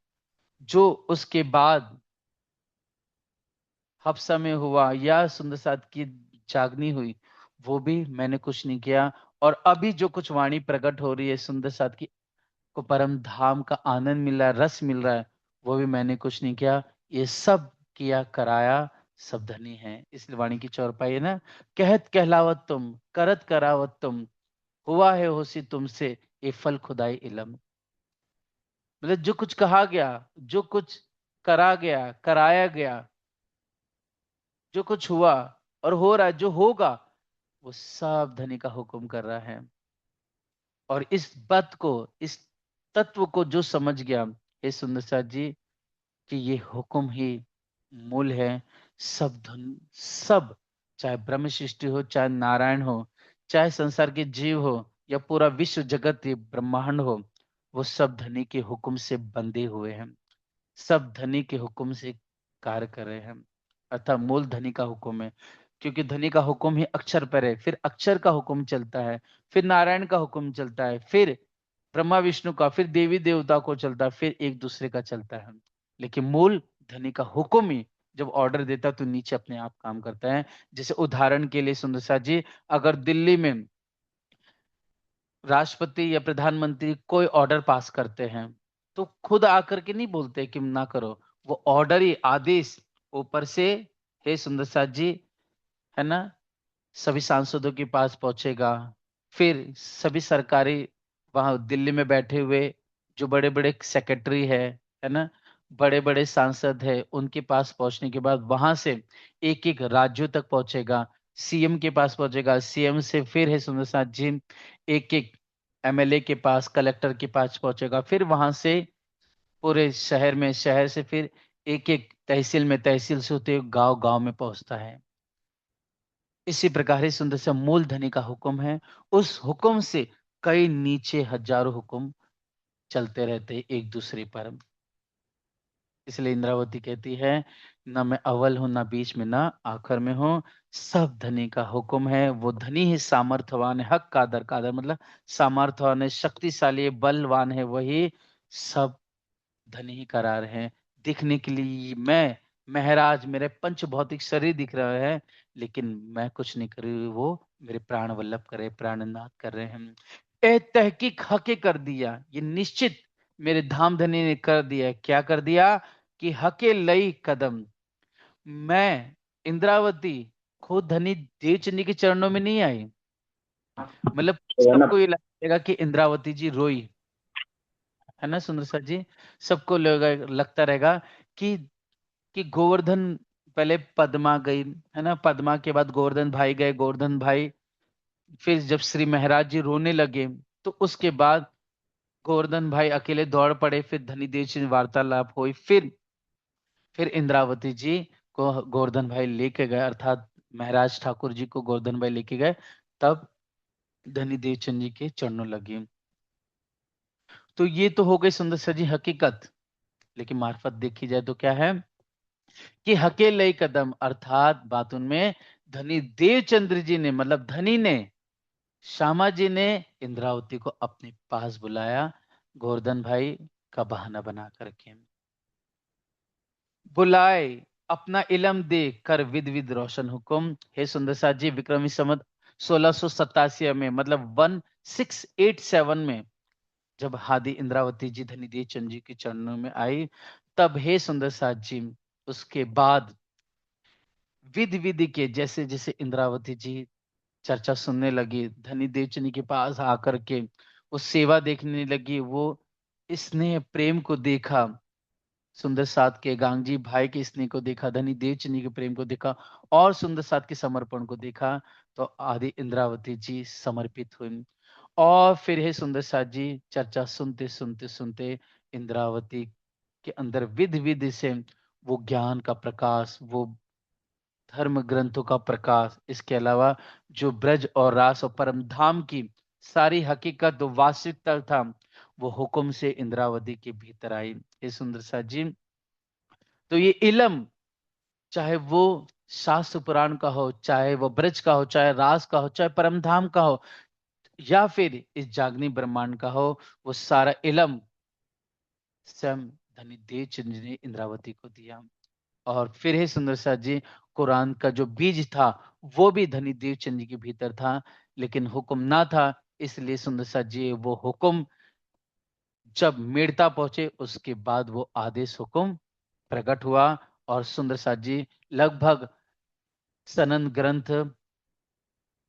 जो उसके बाद हफ्सा में हुआ या सुंदर साथ की जागनी हुई, वो भी मैंने कुछ नहीं किया। और अभी जो कुछ वाणी प्रकट हो रही है सुंदर साथ की, को परम धाम का आनंद मिल रहा है, रस मिल रहा है, वो भी मैंने कुछ नहीं किया, ये सब किया कराया सब धनी है। इसलिए वाणी की चौपाई है ना, कहत कहलावत तुम, करत करावत तुम, हुआ है होसी तुमसे, ये फल खुदाई इलम। मतलब जो कुछ कहा गया, जो कुछ करा गया, कराया गया, जो कुछ हुआ और हो रहा है, जो होगा, वो सब धनी का हुक्म कर रहा है। और इस बात को, इस तत्व को जो समझ गया, हे सुंदर साथ जी, कि ये हुक्म ही मूल है। सब धन, सब, चाहे ब्रह्म सृष्टि हो, चाहे नारायण हो, चाहे संसार के जीव हो, या पूरा विश्व जगत ये ब्रह्मांड हो, वो सब धनी के हुक्म से बंधे हुए हैं, सब धनी के हुक्म से कार्य कर रहे हैं। अर्थात मूल धनी का हुक्म है, क्योंकि धनी का हुक्म ही अक्षर पर है, फिर अक्षर का हुक्म चलता है, फिर नारायण का हुक्म चलता है, फिर ब्रह्मा विष्णु का, फिर देवी देवता को चलता है, फिर एक दूसरे का चलता है। लेकिन मूल धनी का हुक्म ही जब ऑर्डर देता है तो नीचे अपने आप काम करता है। जैसे उदाहरण के लिए सुंदर साथ जी, अगर दिल्ली में राष्ट्रपति या प्रधानमंत्री कोई ऑर्डर पास करते हैं, तो खुद आकर के नहीं बोलते कि ना करो, वो ऑर्डर ही, आदेश ऊपर से, हे सुंदर साथ जी, है ना, सभी सांसदों के पास पहुंचेगा, फिर सभी सरकारी, वहां दिल्ली में बैठे हुए जो बड़े बड़े सेक्रेटरी है ना, बड़े बड़े सांसद है, उनके पास पहुंचने के बाद वहां से एक एक राज्यों तक पहुंचेगा, सीएम के पास पहुंचेगा, सीएम से फिर है सुंदर साथ जी एक एक एमएलए के पास, कलेक्टर के पास पहुंचेगा, फिर वहां से पूरे शहर में, शहर से फिर एक एक तहसील में, तहसील से होते हुए गांव गांव में पहुंचता है। इसी प्रकार ही सुंदर सा मूल धनी का हुक्म है, उस हुक्म से कई नीचे हजारों हुक्म चलते रहते हैं एक दूसरे पर। इसलिए इंद्रावती कहती है, ना मैं अव्वल हूं, ना बीच में, ना आखिर में हूं, सब धनी का हुक्म है। वो धनी ही सामर्थ्यवान है, हक कादर, कादर मतलब सामर्थ्यवान है, शक्तिशाली है, बलवान है, वही सब धनी ही करा रहे हैं। दिखने के लिए मैं महराज, मेरे पंच भौतिक शरीर दिख रहा है, लेकिन मैं कुछ नहीं कर रही, वो मेरे प्राण वल्लभ कर रहे, प्राणनाथ कर रहे हैं। ए तहकीक हके कर दिया, ये निश्चित मेरे धाम धनी ने कर दिया। क्या कर दिया? कि हके लई कदम, मैं इंद्रावती खुद धनी देवचंदी के चरणों में नहीं आई। मतलब है ना। सबको ये लगेगा कि इंद्रावती जी रोई, है ना सुंदर सर जी, सबको लगता रहेगा कि गोवर्धन, पहले पद्मा गई, है ना, पद्मा के बाद गोवर्धन भाई गए, गोवर्धन भाई, फिर जब श्री महाराज जी रोने लगे, तो उसके बाद गोवर्धन भाई अकेले दौड़ पड़े, फिर धनीदेव से वार्तालाप हुई, फिर इंद्रावती जी को गोवर्धन भाई लेके गए, अर्थात महाराज ठाकुर जी को गोवर्धन भाई लेके गए, तब धनीदेव चंद जी के चरणों लगी। तो ये तो हो गई सुंदर सर जी हकीकत। लेकिन मार्फत देखी जाए तो क्या है कि हकेले कदम, अर्थात बात उनमें धनी देवचंद्र जी ने, मतलब धनी ने, श्यामा जी ने इंद्रावती को अपने पास बुलाया, गोवर्धन भाई का बहाना बना करके बुलाए, अपना इलम दे कर विद विद रोशन हुकुम। हे सुंदर साथ जी, विक्रमी संवत 1687 में, मतलब 1687 में, जब हादी इंद्रावती जी धनीदेव चंद जी के चरणों में आई, तब हे सुंदर साथ जी, उसके बाद विधि विधि के, जैसे जैसे इंद्रावती जी चर्चा सुनने लगी, धनी देवचंदी के पास आकर के वो सेवा देखने लगी, वो स्नेह प्रेम को देखा, सुंदर साथ के गांगजी भाई के स्नेह को देखा, धनी देवचंदी के प्रेम को देखा, और सुंदर साथ के समर्पण को देखा, तो आदि इंद्रावती जी समर्पित हुई। और फिर हे सुंदर साथ जी, चर्चा सुनते सुनते सुनते इंद्रावती के अंदर विधि विधि से वो ज्ञान का प्रकाश, वो धर्म ग्रंथों का प्रकाश, इसके अलावा जो ब्रज और रास और परम धाम की सारी हकीकत, जो वास्तविकता था, वो हुक्म से इंद्रावती के भीतर आई। ये सुंदर सा जी, तो ये इलम, चाहे वो शास्त्र पुराण का हो, चाहे वो ब्रज का हो, चाहे रास का हो, चाहे परम धाम का हो, या फिर इस जागनी ब्रह्मांड का हो, वो सारा इलम स्वयं धनी देव चंद्र ने इंद्रावती को दिया। और फिर है सुंदर साथ जी, कुरान का जो बीज था, वो भी धनी देवचंद जी के भीतर था, लेकिन हुक्म ना था, इसलिए सुंदर साथ जी वो हुक्म जब मेड़ता पहुंचे उसके बाद वो आदेश हुक्म प्रकट हुआ और सुंदर साथ जी लगभग सनन ग्रंथ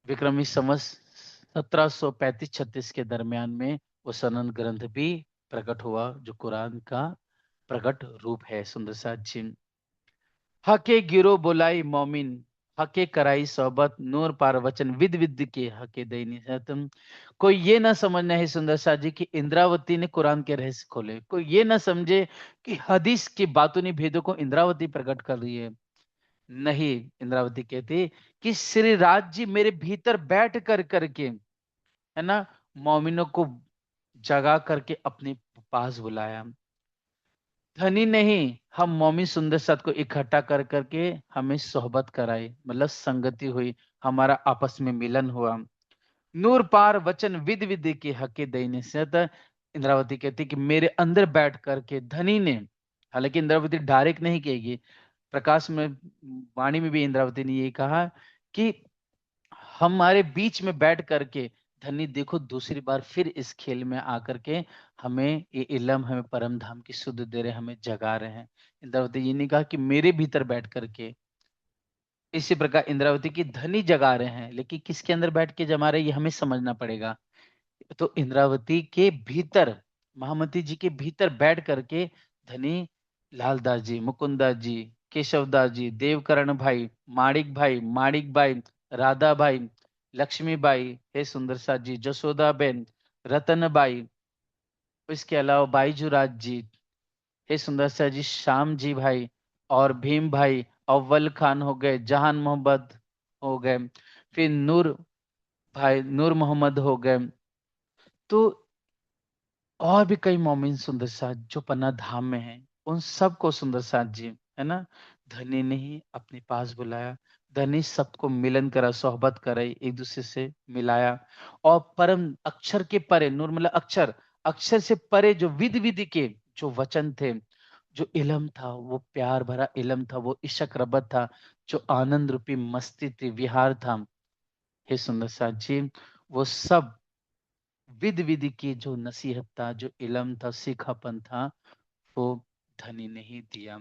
विक्रमी संवत 1735-36 के दरमियान में वो सनन ग्रंथ भी प्रकट हुआ जो कुरान का प्रकट रूप है। सुंदर साथ जी हके गिरो बुलाई मोमिन हके कराई सोहबत नूर पार वचन विद विद के हके दैनी तुम। कोई ये ना समझना है सुंदर सा जी कि इंद्रावती ने कुरान के रहस्य खोले, कोई ये ना समझे कि हदीस की बातों ने भेदों को इंद्रावती प्रकट कर रही है। नहीं, इंद्रावती कहती कि श्री राज जी मेरे भीतर बैठ कर करके, है ना, मोमिनों को जगा करके अपने पास बुलाया। धनी नहीं, हम मोमिन सुंदर साथ को इकट्ठा कर करके हमें सोहबत कराई, मतलब संगति हुई, हमारा आपस में मिलन हुआ। नूर पार वचन विद विद के हके देने से इंद्रावती कहती कि मेरे अंदर बैठ करके धनी ने, हालांकि इंद्रावती डायरेक्ट नहीं कहेगी, प्रकाश में वाणी में भी इंद्रावती ने ये कहा कि हमारे बीच में बैठ करके धनी देखो दूसरी बार फिर इस खेल में आकर के हमें ये इलम, हमें परम धाम की सुध दे रहे, हमें जगा रहे हैं। इंद्रावती जी ने कहा कि मेरे भीतर बैठ करके, इसी प्रकार इंद्रावती की धनी जगा रहे हैं, लेकिन किसके अंदर बैठ के जमा रहे हैं ये हमें समझना पड़ेगा। तो इंद्रावती के भीतर, महामती जी के भीतर बैठ करके धनी लालदास जी, मुकुंदास जी, केशवदास जी, देवकरण भाई, माणिक भाई, राधा भाई, लक्ष्मी बाई, हे सुंदर साथ जी, जसोदा बेन, रतन बाई, इसके अलावा बाईजूराज जी, हे सुंदर साथ जी, श्याम जी भाई और भीम भाई, अव्वल खान हो गए, जहान मोहम्मद हो गए, फिर नूर मोहम्मद हो गए। तो और भी कई मोमिन सुंदर साथ जो पन्ना धाम में हैं, उन सबको सुंदर साथ जी, है ना, धनी ने ही अपने पास बुलाया। धनी सबको मिलन करा, सोहबत कराई, एक दूसरे से मिलाया। और परम अक्षर के परे, नूर मतलब अक्षर, अक्षर से परे जो विधि विधि के जो वचन थे, जो इलम था, वो प्यार भरा इलम था, वो इशक रबत था, जो आनंद रूपी मस्ती थी, विहार था, हे सुंदर साथ जी, वो सब विधि विधि की जो नसीहत था, जो इलम था, सीखापन था, वो धनी ने ही दिया।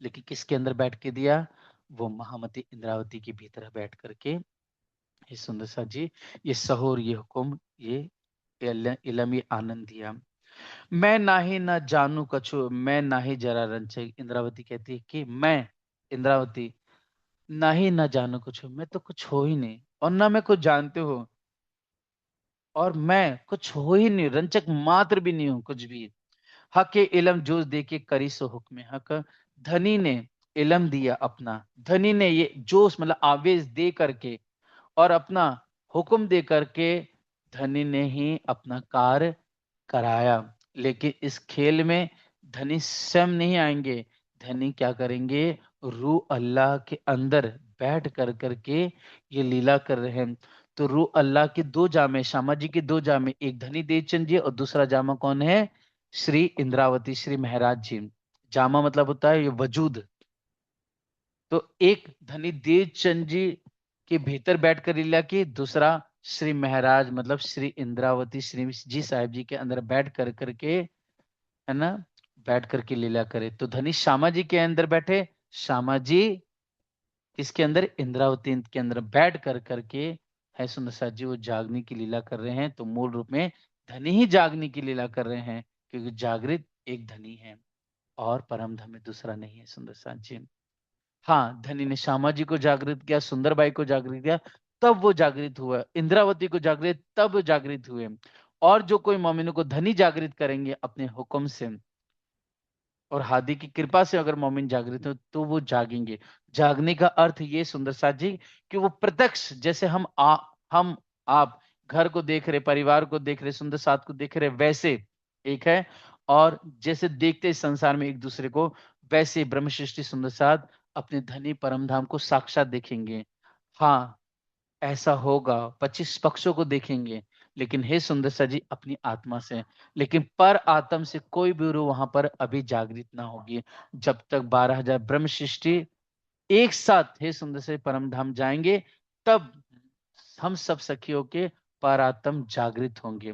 लेकिन किसके अंदर बैठ के दिया? वो महामती इंद्रावती के भीतर बैठ करके, ये सुंदर सा जी, ये सहूर, ये हुक्म, ये इलम, ये आनंद दिया। मैं ना ही ना जानू कछु, मैं ना ही जरा रंचे। इंद्रावती कहती है कि मैं, इंद्रावती, ना ही ना जानू कुछ, मैं तो कुछ हो ही नहीं, और ना मैं कुछ जानते हो, और मैं कुछ हो ही नहीं, रंचक मात्र भी नहीं हूं कुछ भी। हक इलम जोश दे के करी सो हुक्म हक। धनी ने इलम दिया अपना, धनी ने ये जोश मतलब आवेश दे करके और अपना हुक्म दे करके धनी ने ही अपना कार्य कराया। लेकिन इस खेल में धनी स्वयं नहीं आएंगे, धनी क्या करेंगे, रूह अल्लाह के अंदर बैठ कर करके ये लीला कर रहे हैं। तो रूह अल्लाह के दो जामे, श्यामा जी के दो जामे, एक धनी देवचंद जी और दूसरा जामा कौन है, श्री इंद्रावती, श्री महाराज जी। जामा मतलब होता है ये वजूद। तो एक धनी देवचंद जी के भीतर बैठकर लीला की, दूसरा श्री महाराज मतलब श्री इंद्रावती श्री जी साहिब जी के अंदर बैठ कर करके, है ना, बैठ करके लीला करे। तो धनी श्यामा जी के अंदर बैठे, श्यामा जी इसके अंदर इंद्रावती के अंदर बैठ कर करके, है सुंदर साथ जी, वो जागने की लीला कर रहे हैं। तो मूल रूप में धनी ही जागने की लीला कर रहे हैं, क्योंकि जागृत एक धनी है और परम धनी दूसरा नहीं है। सुंदर साथ जी, हाँ, धनी ने श्यामा जी को जागृत किया, सुंदरबाई को जागृत किया, तब वो जागृत हुआ, इंद्रावती को जागृत तब जागृत हुए। और जो कोई मोमिनों को धनी जागृत करेंगे अपने हुक्म से और हादी की कृपा से, अगर मोमिन जागृत हो तो वो जागेंगे। जागने का अर्थ ये सुंदर साथ जी कि वो प्रत्यक्ष, जैसे हम आप घर को देख रहे, परिवार को देख रहे, सुंदर साथ को देख रहे, वैसे एक है। और जैसे देखते इस संसार में एक दूसरे को, वैसे ब्रह्म सृष्टि सुंदर साथ अपने धनी परम धाम को साक्षात देखेंगे। हाँ, ऐसा होगा, 25 पक्षों को देखेंगे, लेकिन हे सुंदर सा जी अपनी आत्मा से। लेकिन पर आत्म से कोई भी रूह वहां पर अभी जागृत ना होगी, जब तक 12,000 ब्रह्म सृष्टि एक साथ हे सुंदर से परम धाम जाएंगे, तब हम सब सखियों के पर आत्म जागृत होंगे।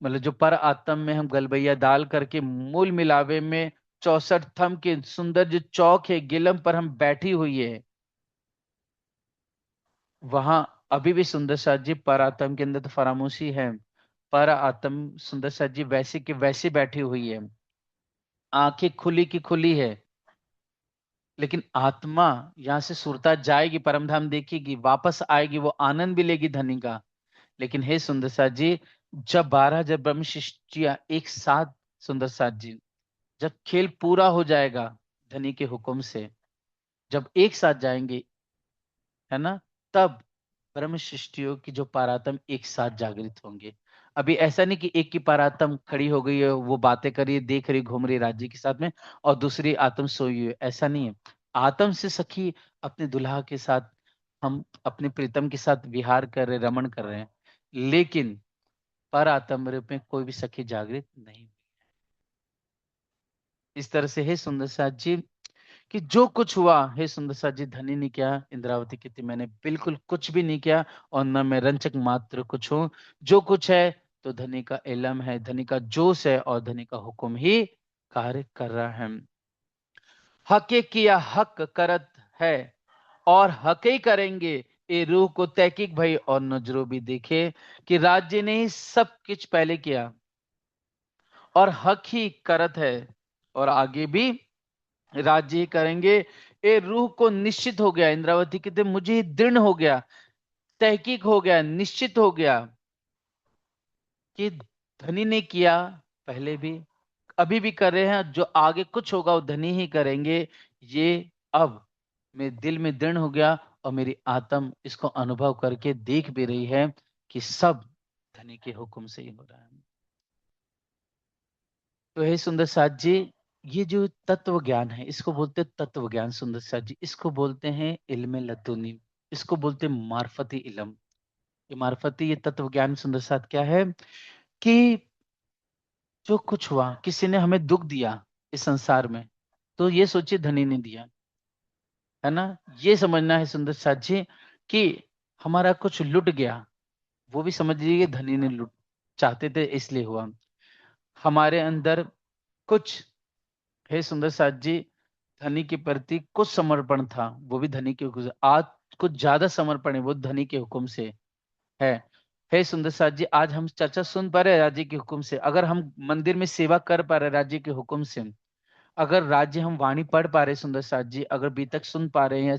मतलब जो पर आत्म में हम गलबैया डाल करके मूल मिलावे में 64 थंब के सुंदर जो चौक है गिलम पर हम बैठी हुई है, वहां अभी भी सुंदर साथ जी पर आत्म के अंदर तो फरामोशी है। पर आत्म सुंदर साथ जी वैसे के वैसे बैठी हुई है, आंखें खुली की खुली है, लेकिन आत्मा यहां से सुरता जाएगी, परमधाम देखेगी, वापस आएगी, वो आनंद भी लेगी धनी का। लेकिन हे सुंदर साथ जी, जब ब्रह्म शिष्टिया एक साथ, सुंदर साथ जी, जब खेल पूरा हो जाएगा धनी के हुक्म से, जब एक साथ जाएंगे, है ना, तब ब्रह्म सृष्टियों की जो पारातम एक साथ जागृत होंगे। अभी ऐसा नहीं कि एक की पारातम खड़ी हो गई है, वो बातें कर रही है, देख रही, घूम रही राज्य के साथ में, और दूसरी आत्म सोई हुई है, ऐसा नहीं है। आत्म से सखी अपने दुल्हा के साथ, हम अपने प्रीतम के साथ विहार कर रहे, रमण कर रहे हैं, लेकिन पर आत्म रूप में कोई भी सखी जागृत नहीं। इस तरह से हे सुंदर साथ जी, कि जो कुछ हुआ, हे सुंदर साथ जी, धनी ने किया, इंद्रावती कहती मैंने बिल्कुल कुछ भी नहीं किया, और न मैं रंचक मात्र कुछ हूं। जो कुछ है तो धनी का इलम है, धनी का जोश है, और धनी का हुक्म ही कार्य कर रहा है। हके किया हक करत है, और हक ही करेंगे, ये रूह को तहकीक भई और नजरों भी देखे, कि राज्य ने ही सब कुछ पहले किया और हक ही करत है, और आगे भी राज्य ही करेंगे। ए रूह को निश्चित हो गया, इंद्रावती कहते मुझे दृढ़ हो गया, तहकीक हो गया, निश्चित हो गया कि धनी ने किया पहले भी, अभी भी कर रहे हैं, जो आगे कुछ होगा वो धनी ही करेंगे। ये अब मेरे दिल में दृढ़ हो गया, और मेरी आत्म इसको अनुभव करके देख भी रही है कि सब धनी के हुक्म से ही हो रहा है। तो हे सुंदर साथ जी, ये जो तत्व ज्ञान है इसको बोलते हैं तत्व ज्ञान, सुंदर साथ जी, इसको बोलते हैं इल्म लदुनी, इसको बोलते हैं मार्फती इलम। ये मार्फती, ये तत्व ज्ञान सुंदर साथ क्या है, कि जो कुछ हुआ, किसी ने हमें दुख दिया इस संसार में, तो ये सोचिए धनी ने दिया, है ना। ये समझना है सुंदर साथ जी, कि हमारा कुछ लुट गया, वो भी समझ लीजिए धनी ने लुट, चाहते थे इसलिए हुआ। हमारे अंदर कुछ, हे सुंदर साथ जी, धनी के प्रति कुछ समर्पण था, वो भी धनी के हुक्म से, आज कुछ ज्यादा समर्पण है, वो धनी के हुक्म से है। हे सुंदर साथ जी, आज हम चर्चा सुन पा रहे हैं राज्य के हुक्म से, अगर हम मंदिर में सेवा कर पा रहे हैं राज्य के हुक्म से, अगर राज्य हम वाणी पढ़ पा रहे हैं सुंदर साथ जी, अगर बीतक सुन पा रहे हैं या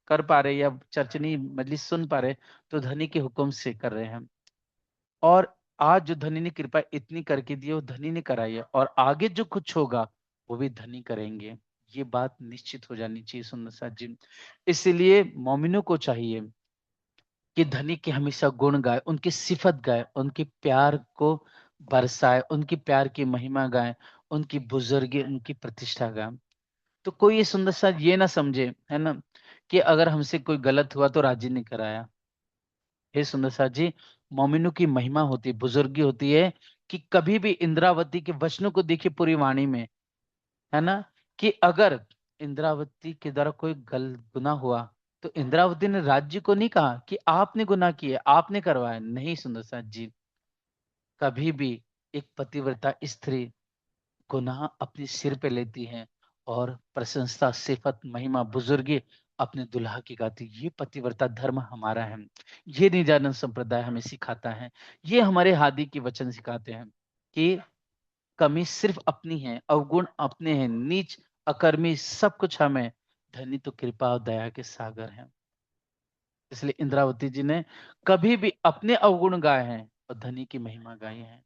कर पा रहे हैं, या चर्चनी मजलिस सुन पा रहे हैं, तो धनी के हुक्म से कर रहे हैं। और आज जो धनी ने कृपा इतनी करके दी है, वो धनी ने कराई है, और आगे जो कुछ होगा वो भी धनी करेंगे। ये बात निश्चित हो जानी चाहिए सुंदर साथ जी। इसलिए मोमिनों को चाहिए कि धनी के हमेशा गुण गाए, उनकी सिफत गाए, उनके प्यार को बरसाए, उनकी प्यार की महिमा गाए, उनकी बुजुर्गी, उनकी प्रतिष्ठा गाए। तो कोई ये सुंदर साथ ये ना समझे, है ना, कि अगर हमसे कोई गलत हुआ तो राजी ने कराया। हे सुंदर साथ जी, मोमिनों की महिमा होती है, बुजुर्गी होती है, कि कभी भी इंद्रावती के वचनों को देखिए पूरी वाणी में, है ना, कि अगर इंद्रावती के द्वारा कोई गल गुनाह हुआ, तो इंद्रावती ने राज्य को नहीं कहा कि आपने गुनाह किया, आपने करवाया, नहीं सुंदर साथ जी। कभी भी एक पतिव्रता स्त्री गुनाह अपने सिर पे लेती है, और प्रशंसा, सिफत, महिमा, बुजुर्गी अपने दुल्हा की गाती। ये पतिव्रता धर्म हमारा है, ये निजानंद संप्रदाय हमें सिखाता है, ये हमारे हादी के वचन सिखाते हैं, कि कमी सिर्फ अपनी है, अवगुण अपने हैं, नीच अकर्मी सब कुछ हमें, धनी तो कृपा और दया के सागर हैं। इसलिए इंद्रावती जी ने कभी भी अपने अवगुण गाए हैं और धनी की महिमा गाई है।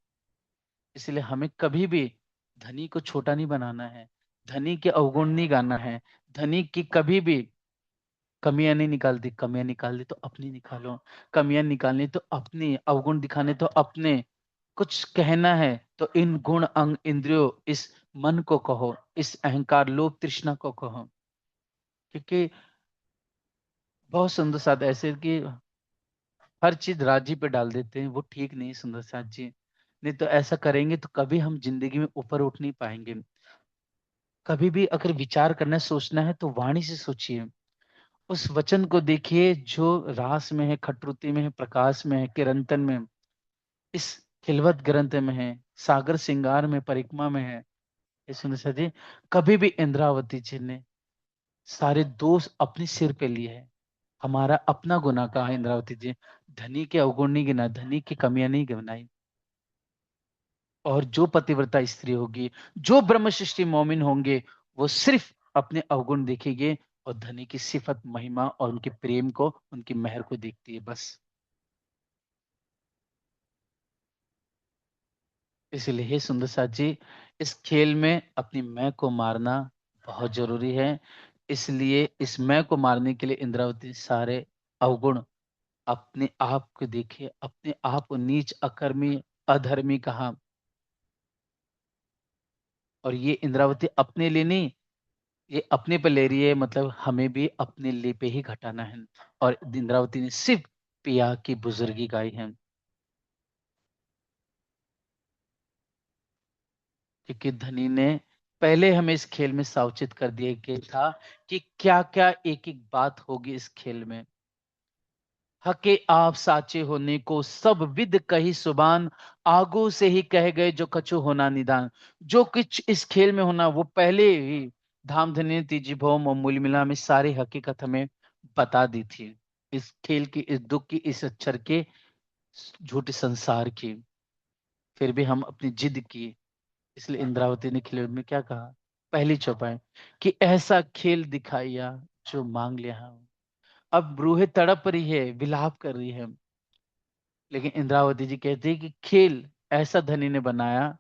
इसलिए हमें कभी भी धनी को छोटा नहीं बनाना है, धनी के अवगुण नहीं गाना है, धनी की कभी भी कमियां नहीं निकालती, कमियां निकालनी तो अपनी निकालो, कमियां निकालनी तो अपनी, अवगुण दिखाने तो अपने, कुछ कहना है तो इन गुण अंग इंद्रियों, इस मन को कहो, इस अहंकार लोभ तृष्णा को कहो। क्योंकि बहुत सुंदर साथ ऐसे कि हर चीज राजी पे डाल देते हैं, वो ठीक नहीं सुंदर साथ जी। नहीं तो ऐसा करेंगे तो कभी हम जिंदगी में ऊपर उठ नहीं पाएंगे। कभी भी अगर विचार करना सोचना है तो वाणी से सोचिए, उस वचन को देखिए जो रास में है, खटरुति में है, प्रकाश में है, किरंतन में, इस खिलवत ग्रंथ में है, सागर श्रृंगार में, परिक्रमा में है। ये सुंदर सा जी, कभी भी इंद्रावती जी ने सारे दोष अपने सिर पे लिए हैं। हमारा अपना गुनाह कहा है इंद्रावती जी, धनी के अवगुण नहीं गिना, धनी की कमियां नहीं गिनाई। और जो पतिव्रता स्त्री होगी, जो ब्रह्म सृष्टि मोमिन होंगे, वो सिर्फ अपने अवगुण देखेंगे और धनी की सिफत, महिमा और उनके प्रेम को, उनकी मेहर को देखती है बस। इसलिए हे सुंदर साथ जी, इस खेल में अपनी मैं को मारना बहुत जरूरी है। इसलिए इस मैं को मारने के लिए इंद्रावती सारे अवगुण अपने आप को देखे, अपने आप को नीच, अकर्मी, अधर्मी कहा। और ये इंद्रावती अपने लिए नहीं, ये अपने पे ले रही है, मतलब हमें भी अपने लिए पे ही घटाना है। और इंद्रावती ने सिर्फ पिया की बुजुर्गी गाई है, क्योंकि धनी ने पहले हमें इस खेल में सावचित कर दिया गया था कि क्या क्या एक एक बात होगी इस खेल में। हके आप साचे होने को सब विद कही सुबान, आगू से ही कह गए जो कछु होना निदान। जो कुछ इस खेल में होना वो पहले ही धाम धनी तीजी भौम और मूल मिला में सारी हकीकत हमें बता दी थी। इस खेल की, इस दुख की, इस अक्षर के, झूठे संसार की। फिर भी हम अपनी जिद की। इसलिए इंद्रावती ने खिलौने में क्या कहा, पहली चौपाई, कि ऐसा खेल दिखाइया जो मांग लिया हूं। अब रूहे तड़प रही है, विलाप कर रही है, लेकिन इंद्रावती जी कहती है कि खेल ऐसा धनी ने बनाया,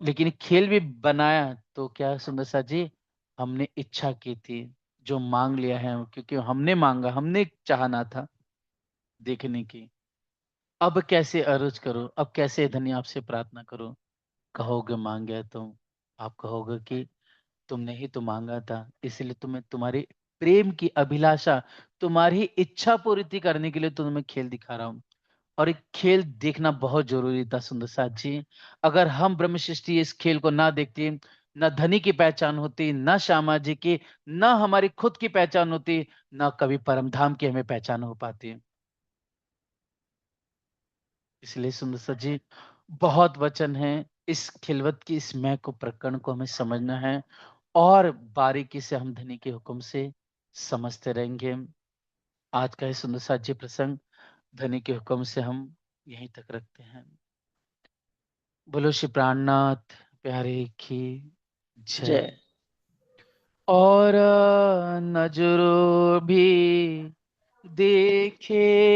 लेकिन खेल भी बनाया तो क्या सुंदर सा जी, हमने इच्छा की थी, जो मांग लिया है, क्योंकि हमने मांगा, हमने चाहना था देखने की। अब कैसे अर्ज करो, अब कैसे धनी आपसे प्रार्थना करो। कहोगे मांगे तुम, आप कहोगे कि तुमने ही तो मांगा था, इसलिए तुम्हें तुम्हारी प्रेम की अभिलाषा, तुम्हारी इच्छा पूर्ति करने के लिए तुम्हें खेल दिखा रहा हूं। और एक खेल देखना बहुत जरूरी था सुंदर साथ जी। अगर हम ब्रह्म सृष्टि इस खेल को ना देखते, न धनी की पहचान होती, न श्यामा जी की, न हमारी खुद की पहचान होती, न कभी परम धाम की हमें पहचान हो पाती। इसलिए सुंदर सा जी, बहुत वचन है, इस खिलवत की, इस मैं को, प्रकरण को हमें समझना है। और बारीकी से हम धनी के हुक्म से समझते रहेंगे। आज का ये सुंदर सा जी प्रसंग धनी के हुक्म से हम यहीं तक रखते हैं। बोलो श्री प्राणनाथ प्यारे की जय। जय। और नजरों भी देखे,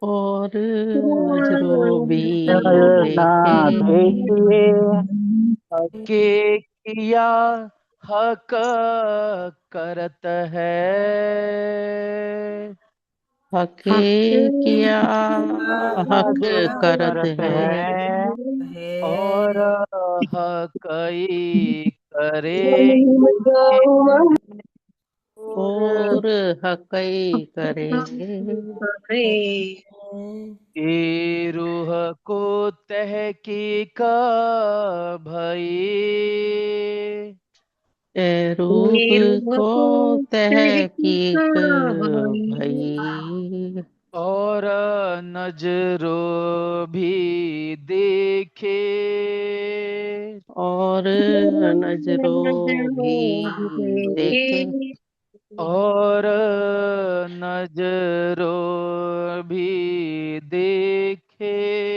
और नजरों भी ना देखे, देखिए के किया हक करत है। हके हकीकत किया हक करत करत है, है, और है हकई नहीं करेंगे। लगाऊं और हकई करेंगे। ए रूह को तहकीक भई, ए रूह को तहकीक भई, और नजरों भी देखे, और नजरों भी देखे, और नजरों भी देखे,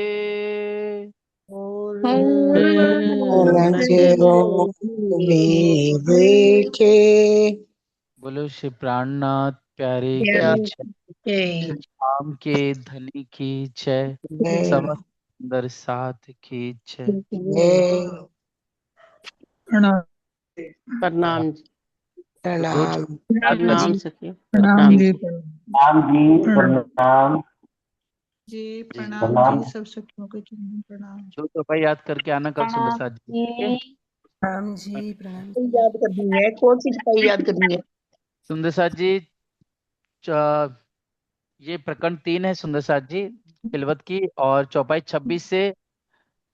और नजरों नजरों भी देखे बोलो श्री प्राणनाथ प्यारे की प्यारे जय। के आम के धनी की जय। जय समस्त सुंदर साथ की जय। जय प्रणाम प्रणाम। रोज प्रणाम याद प्रणाम करके प्रणाम जी। सखी। प्रणाम ठीक जी। है। राम जी प्रणाम प्रणाम। जी। जी जी। प्रणाम प्रणाम। जी, सब सखियों को चरण प्रणाम। जो तो भाई याद करके आना कल सुंदर साथ जी, ठीक है। प्रणाम जी। प्रणाम जी। याद करनी है, कौन सी दवाई याद करनी है? सुंदर साथ जी, च- ये प्रकरण 3 है सुंदर साथ जी खिलवत की, और चौपाई 26 से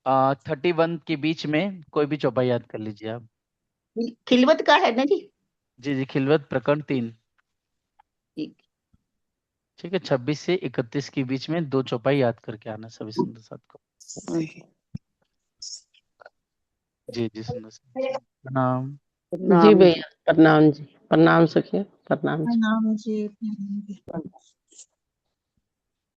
31 के बीच में कोई भी चौपाई याद कर लीजिए आप। खिलवत का है ना जी? जी जी, खिलवत प्रकरण 3। ठीक। ठीक है, 26 से 31 के बीच में 2 चौपाई याद करके आना सभी सुंदर साथ को। जी, जी सुंदर साथ जी। प्रणाम। जी भैया, प्रणाम जी, प्रणाम सखिए, प्रणाम जी। प्रणाम जी।